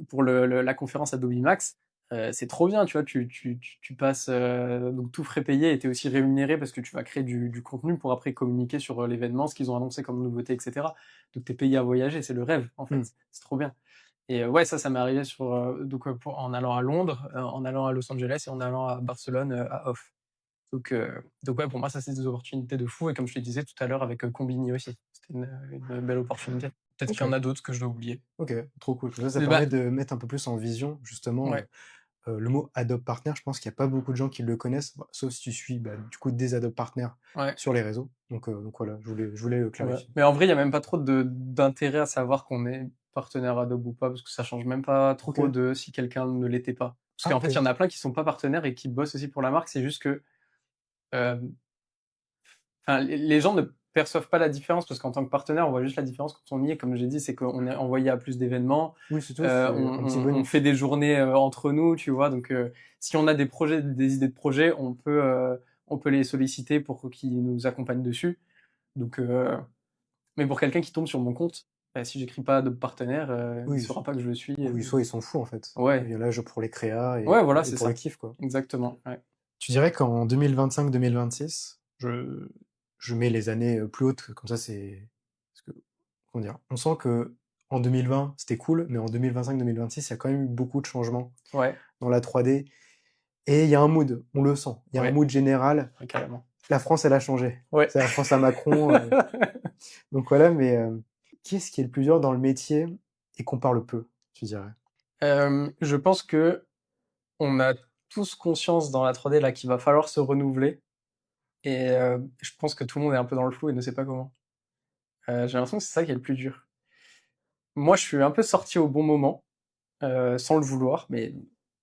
pour la conférence Adobe Max. C'est trop bien, tu vois, tu passes, donc tout frais payé et t'es aussi rémunéré parce que tu vas créer du contenu pour après communiquer sur l'événement, ce qu'ils ont annoncé comme nouveauté, etc. Donc t'es payé à voyager, c'est le rêve, en fait. C'est trop bien. Et ouais, ça m'est arrivé en allant à Londres, en allant à Los Angeles et en allant à Barcelone, à Off. Donc ouais, pour moi, ça, c'est des opportunités de fou. Et comme je te disais tout à l'heure avec Combini aussi, c'était une belle opportunité. Peut-être qu'il y en Ok. a d'autres que je dois oublier. Ok, trop cool. Ça Mais permet bah, de mettre un peu plus en vision, justement, ouais, le mot Adobe Partner. Je pense qu'il n'y a pas beaucoup de gens qui le connaissent, sauf si tu suis du coup des Adobe Partners ouais, sur les réseaux. Donc voilà, je voulais le ouais. clarifier. Mais en vrai, il y a même pas trop d'intérêt à savoir qu'on est partenaire Adobe ou pas, parce que ça change même pas Ok. trop de si quelqu'un ne l'était pas. Parce Ah, qu'en ok. fait, il y en a plein qui sont pas partenaires et qui bossent aussi pour la marque. C'est juste que euh, enfin, les gens ne perçoivent pas la différence parce qu'en tant que partenaire, on voit juste la différence quand on y est. Comme j'ai dit, c'est qu'on est envoyé à plus d'événements, Oui, c'est tout, c'est un petit on fait bonus. des journées entre nous, tu vois. Donc, si on a des projets, des idées de projets, on peut les solliciter pour qu'ils nous accompagnent dessus. Donc, mais pour quelqu'un qui tombe sur mon compte, bah, si j'écris pas de partenaire, il Oui, saura pas que je le suis. oui, soit ils s'en foutent en fait. Il Ouais, y a l'âge pour les créas ouais, voilà, et c'est pour le ça, kiff, quoi. exactement. Ouais, Tu dirais qu'en 2025-2026, je mets les années plus hautes, comme ça c'est. Parce que, comment dire, on sent que en 2020 c'était cool, mais en 2025-2026, il y a quand même eu beaucoup de changements ouais, dans la 3D. Et il y a un mood, on le sent. Il y a un ouais, mood général. ouais, carrément. La France, elle a changé. Ouais. C'est la France à Macron. Donc voilà, mais qu'est-ce qui est le plus dur dans le métier et qu'on parle peu, tu dirais? Je pense que on a tous conscience dans la 3D là qu'il va falloir se renouveler et je pense que tout le monde est un peu dans le flou et ne sait pas comment. J'ai l'impression que c'est ça qui est le plus dur. Moi, je suis un peu sorti au bon moment, sans le vouloir, mais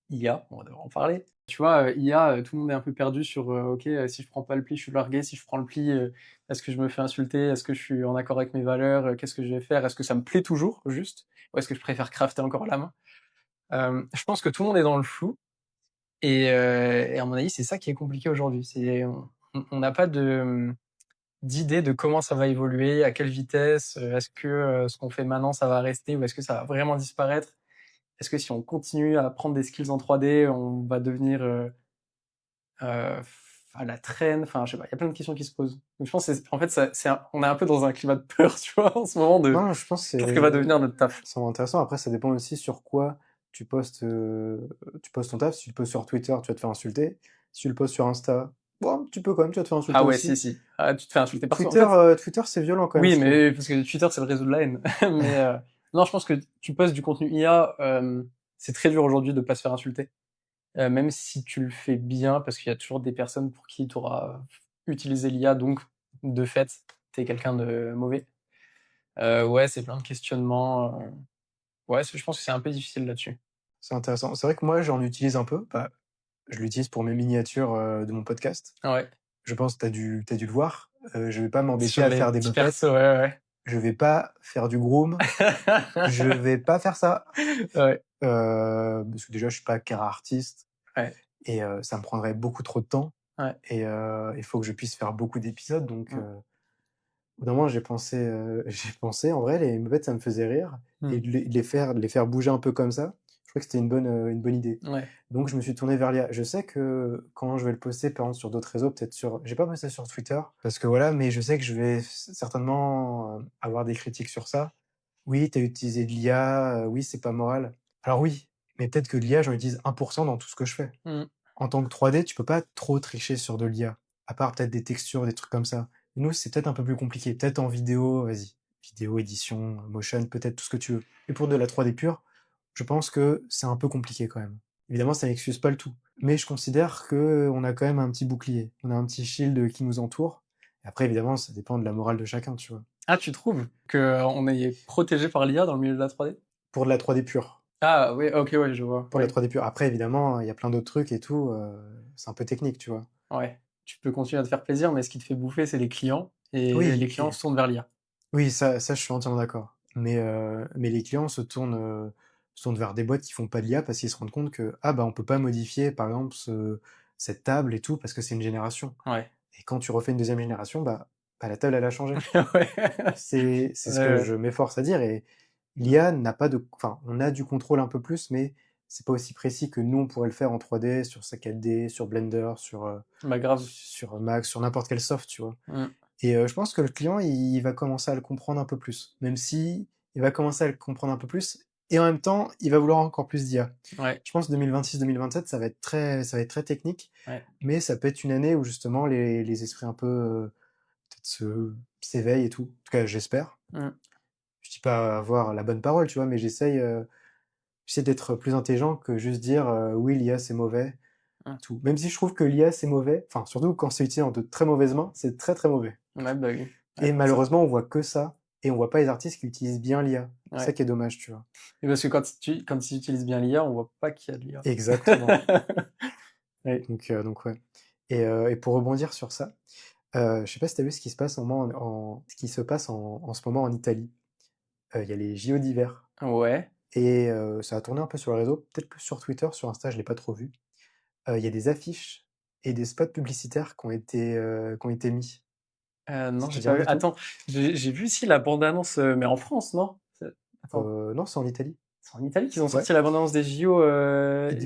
IA, on va devoir en parler. Tu vois, IA, tout le monde est un peu perdu sur, OK, si je prends pas le pli, je suis largué. Si je prends le pli, est-ce que je me fais insulter? Est-ce que je suis en accord avec mes valeurs? Qu'est-ce que je vais faire? Est-ce que ça me plaît toujours, juste? Ou est-ce que je préfère crafter encore à la main? Je pense que tout le monde est dans le flou. Et à mon avis, c'est ça qui est compliqué aujourd'hui. On n'a pas d'idée de comment ça va évoluer, à quelle vitesse, est-ce que ce qu'on fait maintenant, ça va rester ou est-ce que ça va vraiment disparaître? Est-ce que si on continue à apprendre des skills en 3D, on va devenir à la traîne? Enfin, je sais pas, il y a plein de questions qui se posent. Donc, je pense que en fait, on est un peu dans un climat de peur, tu vois, en ce moment de Non, je pense que qu'est-ce que va devenir notre taf? c'est intéressant. Après, ça dépend aussi sur quoi tu postes ton taf. Si tu le postes sur Twitter, tu vas te faire insulter. Si tu le postes sur Insta, bon, tu peux quand même, tu vas te faire insulter Ah ouais, aussi. si, si. Ah, tu te fais insulter partout. En Twitter, fait, Twitter, c'est violent quand même, oui, je trouve. mais parce que Twitter, c'est le réseau de la haine. Mais non, je pense que tu postes du contenu IA, c'est très dur aujourd'hui de pas se faire insulter. Même si tu le fais bien, parce qu'il y a toujours des personnes pour qui tu auras utilisé l'IA, donc de fait, t'es quelqu'un de mauvais. Ouais, c'est plein de questionnements. Ouais, je pense que c'est un peu difficile là-dessus. C'est intéressant. C'est vrai que moi, j'en utilise un peu. Bah, je l'utilise pour mes miniatures de mon podcast. Ouais. Je pense que t'as dû le voir. Je vais pas m'embêter Sur à les faire des petits persos, buffets. ouais, Je vais pas faire du groom. ouais. Je vais pas faire ça. Ouais, Parce que déjà, je suis pas cara artiste ouais, et ça me prendrait beaucoup trop de temps ouais. et il faut que je puisse faire beaucoup d'épisodes donc Mmh. au bout d'un moment, j'ai pensé en vrai, les mopettes, ça me faisait rire et Mmh. de les faire bouger un peu comme ça, je crois que c'était une bonne idée. Ouais. Donc je me suis tourné vers l'IA. Je sais que quand je vais le poster, par exemple, sur d'autres réseaux, peut-être j'ai pas posté sur Twitter parce que voilà, mais je sais que je vais certainement, avoir des critiques sur ça. «Oui, tu as utilisé de l'IA, oui, c'est pas moral». Alors oui, mais peut-être que de l'IA, j'en utilise 1 dans tout ce que je fais. Mmh. En tant que 3D, tu peux pas trop tricher sur de l'IA, à part peut-être des textures, des trucs comme ça. Nous, c'est peut-être un peu plus compliqué. Peut-être en vidéo, vas-y, vidéo, édition, motion, peut-être tout ce que tu veux. Mais pour de la 3D pure, je pense que c'est un peu compliqué quand même. Évidemment, ça n'excuse pas le tout. Mais je considère que on a quand même un petit bouclier. On a un petit shield qui nous entoure. Et après, évidemment, ça dépend de la morale de chacun, tu vois. Ah, tu trouves qu'on est protégé par l'IA dans le milieu de la 3D? Pour de la 3D pure. Ah oui, OK, ouais, je vois. Pour la Ouais, 3D pure. Après, évidemment, il y a plein d'autres trucs et tout. C'est un peu technique, tu vois. ouais. Tu peux continuer à te faire plaisir, mais ce qui te fait bouffer, c'est les clients et les Oui, clients se tournent vers l'IA. oui, ça, je suis entièrement d'accord. Mais les clients se tournent vers des boîtes qui font pas de l'IA parce qu'ils se rendent compte que, ah bah, on peut pas modifier, par exemple, cette table et tout parce que c'est une génération Ouais. et quand tu refais une deuxième génération, bah, la table, elle a changé. Ouais. C'est ce que Ouais, je m'efforce à dire et l'IA n'a pas de enfin, on a du contrôle un peu plus, mais c'est pas aussi précis que nous, on pourrait le faire en 3D, sur sa 4D, sur Blender, bah, grave. sur Max, sur n'importe quel soft, tu vois? Mmh. Et je pense que le client, il va commencer à le comprendre un peu plus, même si il va commencer à le comprendre un peu plus et en même temps, il va vouloir encore plus d'IA. Ouais, Je pense 2026-2027, ça va être très technique, ouais. mais ça peut être une année où justement les esprits un peu, peut-être s'éveillent et tout. En tout cas, j'espère. Mmh. Je dis pas avoir la bonne parole, tu vois? Mais j'essaie d'être plus intelligent que juste dire, «Oui, l'IA, c'est mauvais», Mmh. tout. Même si je trouve que l'IA, c'est mauvais, enfin, surtout quand c'est utilisé dans de très mauvaises mains, c'est très, très mauvais. Ouais, bah, oui. Ouais, Et ça malheureusement, on voit que ça et on voit pas les artistes qui utilisent bien l'IA. C'est ça ouais. qui est dommage, tu vois? Et parce que quand ils utilisent bien l'IA, on voit pas qu'il y a de l'IA. Exactement. Ouais. Donc ouais. Et pour rebondir sur ça, je sais pas si tu as vu ce qui se passe ce qui se passe en ce moment en Italie. Il y a les JO d'hiver Ouais. et ça a tourné un peu sur le réseau, peut-être plus sur Twitter, sur Insta, je l'ai pas trop vu. Il y a des affiches et des spots publicitaires qui ont été mis. Non, Ça te j'ai dit pas rien vu. du tout? Attends, j'ai vu si la bande annonce, mais en France, non? Attends, Non, c'est en Italie. c'est en Italie qu'ils ont Ouais, sorti la bande annonce des JO,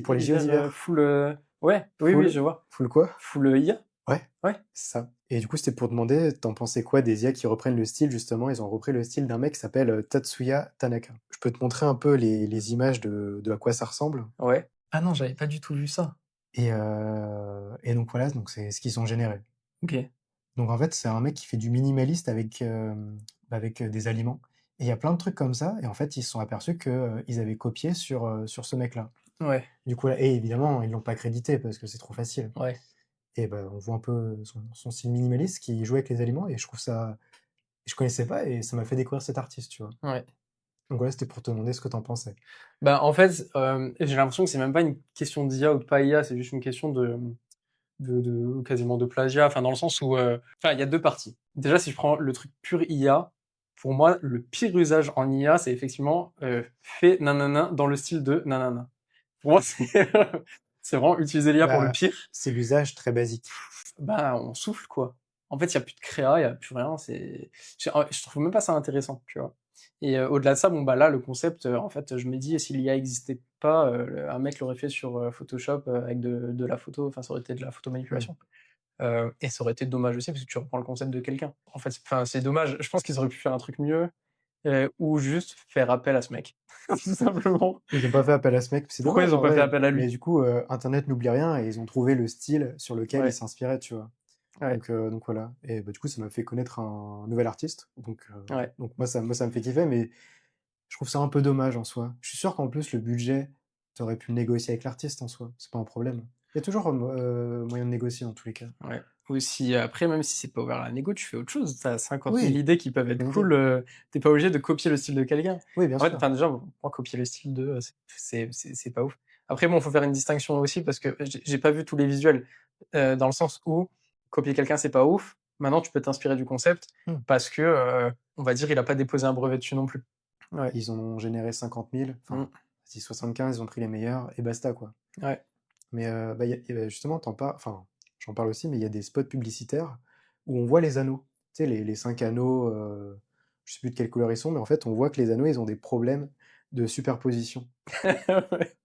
pour les JO hiver, d'hiver. full, ouais, oui, oui, Full je vois. full quoi? Full, IA? Ouais, Ouais. c'est ça. Et du coup, c'était pour demander, tu pensais quoi des IA qui reprennent le style justement? Ils ont repris le style d'un mec qui s'appelle, Tatsuya Tanaka. Je peux te montrer un peu les images de à quoi ça ressemble Ouais. Ah non, j'avais pas du tout vu ça. et donc voilà, donc c'est ce qu'ils ont généré. OK. Donc en fait, c'est un mec qui fait du minimaliste avec des aliments et il y a plein de trucs comme ça et en fait, ils se sont aperçus que, ils avaient copié sur ce mec-là. Ouais, Du coup là et évidemment, ils l'ont pas crédité parce que c'est trop facile. ouais, Et ben on voit un peu son style minimaliste qui joue avec les aliments et je trouve ça je connaissais pas et ça m'a fait découvrir cet artiste, tu vois? ouais. Donc voilà, c'était pour te demander ce que tu en pensais. Bah, en fait, j'ai l'impression que c'est même pas une question d'IA ou de pas IA, c'est juste une question de quasiment de plagiat, enfin dans le sens où, enfin il y a 2 parties. Déjà, si je prends le truc pur IA, pour moi, le pire usage en IA, c'est effectivement, fais nanana dans le style de nanana. Pour moi, c'est c'est vraiment utiliser l'IA pour le Bah, pire. c'est l'usage très basique. Bah, on souffle, quoi. En fait, il y a plus de créa, il y a plus rien, je trouve même pas ça intéressant, tu vois? Et au-delà de ça, bon, bah, là, le concept, en fait, je me dis: «Si l'IA existait pas, un mec l'aurait fait sur, Photoshop, avec de la photo», enfin, ça aurait été de la Mmh. photomanipulation. Et ça aurait été dommage aussi parce que tu reprends le concept de quelqu'un. En fait, enfin, c'est dommage. Je pense qu'ils auraient pu faire un truc mieux, ou juste faire appel à ce mec, tout simplement. Ils ont pas fait appel à ce mec, c'est Pourquoi dommage ils ont en pas fait vrai, appel à mais lui? du coup, internet n'oublie rien et ils ont trouvé le style sur lequel ils Ouais, s'inspiraient, tu vois? ouais, Donc voilà et bah, du coup, ça m'a fait connaître un nouvel artiste ouais, donc moi ça me fait kiffer mais je trouve ça un peu dommage en soi. Je suis sûr qu'en plus le budget, tu aurais pu le négocier avec l'artiste en soi, c'est pas un problème. Il y a toujours, moyen de négocier dans tous les cas. ouais. Ou si après, même si c'est pas ouvert à la négo, tu fais autre chose. Tu as 50 000 Oui, idées qui peuvent être bonne idée. cool, tu pas obligé de copier le style de quelqu'un. Oui, bien En fait, sûr. enfin, déjà, moi, copier le style de, c'est pas ouf. Après bon, faut faire une distinction aussi parce que j'ai pas vu tous les visuels, dans le sens où copier quelqu'un, c'est pas ouf. Maintenant, tu peux t'inspirer du concept Mmh. parce que, on va dire, il a pas déposé un brevet dessus non plus. Ouais. Ils en ont généré 50 000, Mmh. enfin, vas-y 75, ils ont pris les meilleurs et basta, quoi. Ouais. Mais bah, justement, enfin, j'en parle aussi, mais il y a des spots publicitaires où on voit les anneaux. Tu sais, les 5 anneaux, je sais plus de quelle couleur ils sont, mais en fait, on voit que les anneaux, ils ont des problèmes de superposition. Ouais.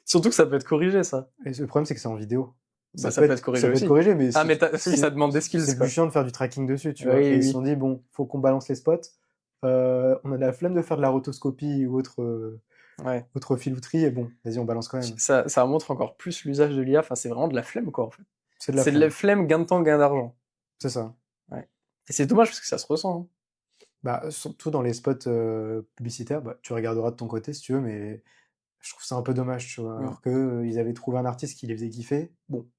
Surtout que ça peut être corrigé ça. Et le problème, c'est que c'est en vidéo. Bah, ça peut être corrigé Ça peut être aussi. corrigé, mais Ah mais oui, ça c'est demande des c'est skills, plus quoi. chiant de faire du tracking dessus, tu Oui, vois? Et oui, ils se oui. sont dit: «Bon, faut qu'on balance les spots, on a la flemme de faire de la rotoscopie ou Ouais. autre filouterie et bon, vas-y, on balance quand même». Ça montre encore plus l'usage de l'IA, enfin, c'est vraiment de la flemme, quoi, en fait. C'est de la C'est de la flemme. flemme, gain de temps, gain d'argent. C'est ça. Ouais. Et c'est dommage parce que ça se ressent, hein. Bah, surtout dans les spots, publicitaires, bah, tu regarderas de ton côté si tu veux, mais je trouve ça un peu dommage, tu vois? Mmh. Alors qu'eux, ils avaient trouvé un artiste qui les faisait kiffer, bon,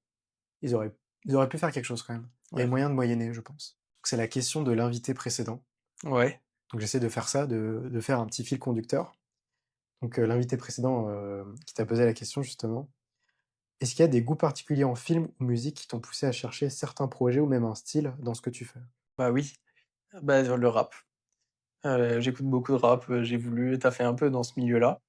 ils auraient ils auraient pu faire quelque chose quand même. Il y a Ouais. moyen de moyenner, je pense. Donc c'est la question de l'invité précédent. Ouais. Donc j'essaie de faire ça, de faire un petit fil conducteur. Donc l'invité précédent, qui t'a posé la question justement, est-ce qu'il y a des goûts particuliers en film ou musique qui t'ont poussé à chercher certains projets ou même un style dans ce que tu fais? Bah, oui. Bah, le rap. J'écoute beaucoup de rap, j'ai voulu taffer un peu dans ce milieu-là.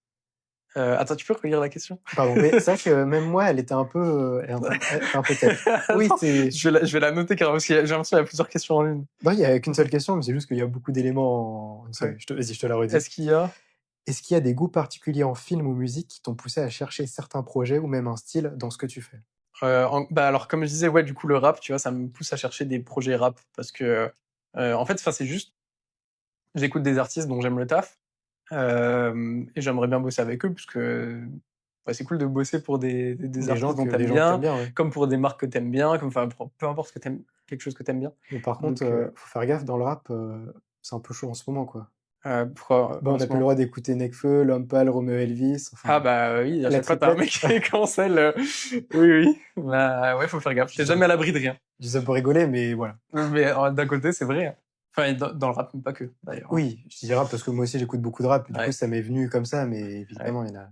Attends, tu peux relire la question? Pardon, mais c'est vrai que même moi, elle était un peu, elle était un peu tête. Oui, Attends, c'est je vais la noter carrément parce que j'ai l'impression qu'il y a plusieurs questions en une. non, il y a qu'une seule question, mais c'est juste qu'il y a beaucoup d'éléments en une seule. Ouais. Vas-y, je te la redis. Est-ce qu'il y a Est-ce qu'il y a des goûts particuliers en film ou musique qui t'ont poussé à chercher certains projets ou même un style dans ce que tu fais? bah, alors comme je disais, ouais, du coup, le rap, tu vois, ça me pousse à chercher des projets rap parce que, en fait, enfin, c'est juste, j'écoute des artistes dont j'aime le taf, et j'aimerais bien bosser avec eux parce que, bah, c'est cool de bosser pour des artistes dont tu Des aimes gens que tu bien, bien, ouais. comme pour des marques que tu aimes bien, comme enfin, pour peu importe ce que tu aimes quelque chose que tu aimes bien. Mais par contre, Donc faut faire gaffe dans le rap, c'est un peu chaud en ce moment, quoi. pourquoi Bah, on en n'a ce plus le moment? droit d'écouter Nekfeu, L'Homme Pâle, Roméo Elvis, Ah enfin, bah, oui, à la chaque fois, tu as un triplette. mec qui cancel, oui, oui. Bah, ouais, faut faire gaffe. Je Tu dis ça jamais à l'abri de rien. je dis ça pour rigoler, mais voilà. Mais d'un côté, c'est vrai, hein. Enfin, dans le rap, mais pas que, d'ailleurs, hein. Oui, je dis rap parce que moi aussi j'écoute beaucoup de rap, du coup Ouais, ça m'est venu comme ça, mais ouais. évidemment il y en a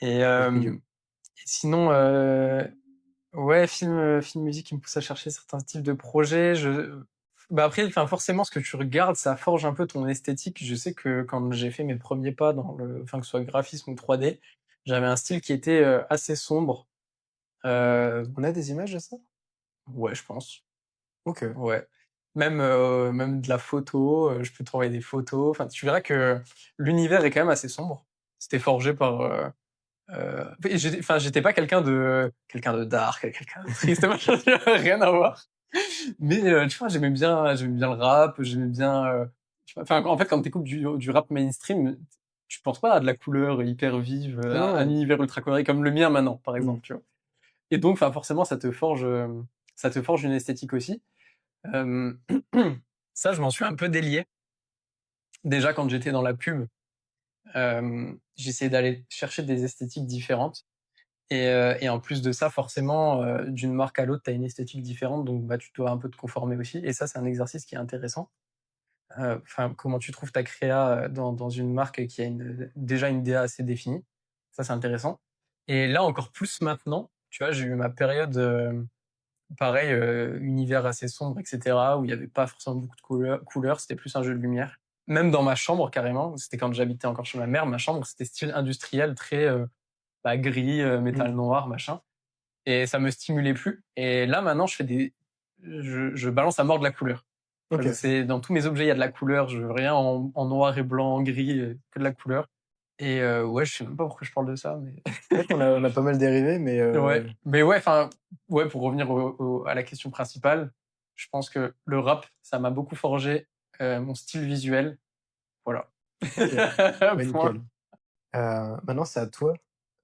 Et d'autres milieux. sinon, ouais, film, musique qui me pousse à chercher certains types de projets. Bah, après, enfin, forcément, ce que tu regardes, ça forge un peu ton esthétique. Je sais que quand j'ai fait mes premiers pas dans enfin, que ce soit graphisme ou 3D, j'avais un style qui était, assez sombre. Heu, On a des images de ça? ouais, je pense. OK. Ouais. Même de la photo, je peux t'envoyer des photos. Enfin, tu verras que l'univers est quand même assez sombre. C'était forgé par, et j'étais pas quelqu'un de dark, quelqu'un de triste, machin, rien à voir. Mais, tu vois, j'aimais bien le rap, j'aimais bien, tu vois, enfin, en fait, quand t'écoutes du rap mainstream, tu penses pas à de la couleur hyper vive, Non, à un non. univers ultra coloré comme le mien maintenant, par Mmh. exemple, tu vois? Et donc, enfin, forcément, ça te forge une esthétique aussi. Hem, Ça, je m'en suis un peu délié. Déjà, quand j'étais dans la pub, j'essayais d'aller chercher des esthétiques différentes. Et en plus de ça, forcément, d'une marque à l'autre, tu as une esthétique différente, donc bah, tu dois un peu te conformer aussi. Et ça, c'est un exercice qui est intéressant. Enfin, comment tu trouves ta créa dans une marque qui a déjà une DA assez définie. Ça, c'est intéressant. Et là, encore plus maintenant, tu vois, j'ai eu ma période, pareil, univers assez sombre, etc., où il n'y avait pas forcément beaucoup de couleurs, c'était plus un jeu de lumière. Même dans ma chambre, carrément, c'était quand j'habitais encore chez ma mère, ma chambre, c'était style industriel, très bah, gris, métal Mmh. noir, machin. Et ça me stimulait plus. Et là, maintenant, je balance à mort de la couleur. OK. C'est dans tous mes objets, il y a de la couleur. Je veux rien en noir et blanc, en gris, que de la couleur. Et ouais, je sais même pas pourquoi je parle de ça, mais C'est vrai qu'on a pas mal dérivé, mais ouais. Mais ouais, enfin, ouais, pour revenir à la question principale, je pense que le rap, ça m'a beaucoup forgé mon style visuel. Voilà. OK. Bah, Point. nickel. Maintenant c'est à toi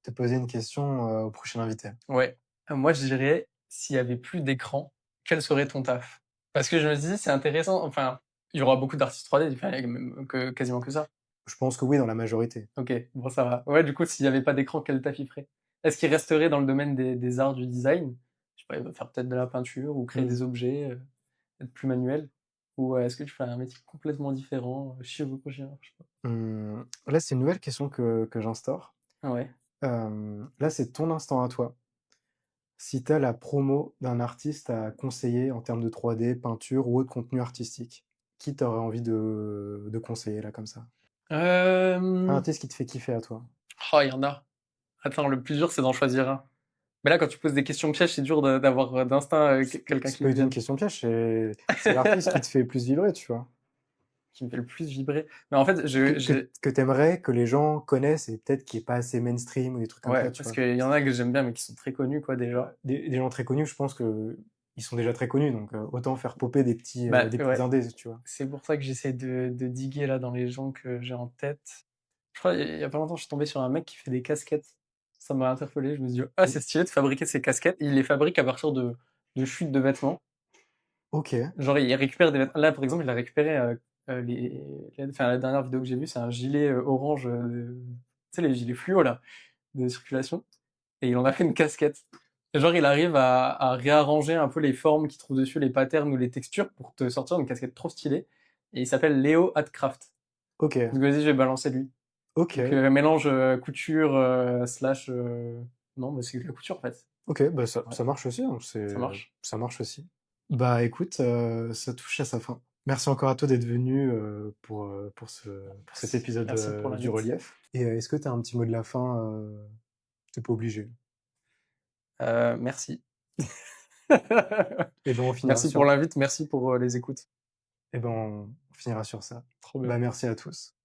de poser une question, au prochain invité. Ouais. Moi, je dirais, s'il y avait plus d'écran, quel serait ton taf? Parce que je me dis, c'est intéressant, enfin, il y aura beaucoup d'artistes 3D, enfin, il y a même quasiment que ça. Je pense que oui, dans la majorité. OK, bon, ça va. Ouais, du coup, s'il y avait pas d'écran, quel taf il ferait? Est-ce qu'il resterait dans le domaine des arts, du design? Je sais pas, il va faire peut-être de la peinture ou créer Mmh. des objets, être plus manuel? Ou, est-ce que tu ferais un métier complètement différent, chirurgien, je sais pas? Là, c'est une nouvelle question que j'instaure. Ouais. Là, c'est ton instant à toi. Si tu as la promo d'un artiste à conseiller en termes de 3D, peinture ou autre contenu artistique, qui tu aurais envie de conseiller là comme ça? Un Hem, artiste qui te fait kiffer à toi? oh, il y en a. Attends, le plus dur, c'est d'en choisir un. Mais là, quand tu poses des questions pièges, c'est dur d'avoir d'instinct quelqu'un C'est qui pas me du tout une vienne, question piège, c'est l'artiste qui te fait plus vibrer, tu vois? qui me fait le plus vibrer. Mais en fait, Que je, que je... que tu aimerais que les gens connaissent et peut-être qui est pas assez mainstream ou des trucs comme ouais, ça, tu parce vois? qu'il y en a que j'aime bien, mais qui sont très connus, quoi, déjà. Des gens très connus, je pense qu'ils sont déjà très connus, donc autant faire popper Bah, des petits ouais, indés, tu vois? c'est pour ça que j'essaie de diguer là dans les gens que j'ai en tête. Je crois, il y a pas longtemps, je suis tombé sur un mec qui fait des casquettes. Ça m'a interpellé. Je me suis dit, ah, Mmh. c'est stylé de fabriquer ces casquettes. Il les fabrique à partir de chutes de vêtements. OK. Genre, il récupère des vêtements. Là, par exemple, il a récupéré enfin, la dernière vidéo que j'ai vue, c'est un gilet orange, tu sais, les gilets fluo là, de circulation. Et il en a fait une casquette. Et genre, il arrive à réarranger un peu les formes qu'il trouve dessus, les patterns ou les textures pour te sortir une casquette trop stylée. Et il s'appelle Léo Hatcraft. OK. Donc vas-y, je vais balancer lui. Donc OK. mélange couture slash. Non, mais c'est de la couture en fait. OK, bah, ça Ouais, ça marche aussi, hein, ça marche. ça marche aussi. Bah, écoute, ça touche à sa fin. Merci encore à toi d'être venu, pour cet Merci. épisode, Merci pour du l'invite. relief et est-ce que tu as un petit mot de la fin, tu pas obligé. Merci. Et ben, on finira Merci pour sur l'invite, merci pour, les écoutes. et ben, on finira sur ça. Trop Bah, bien. merci à tous.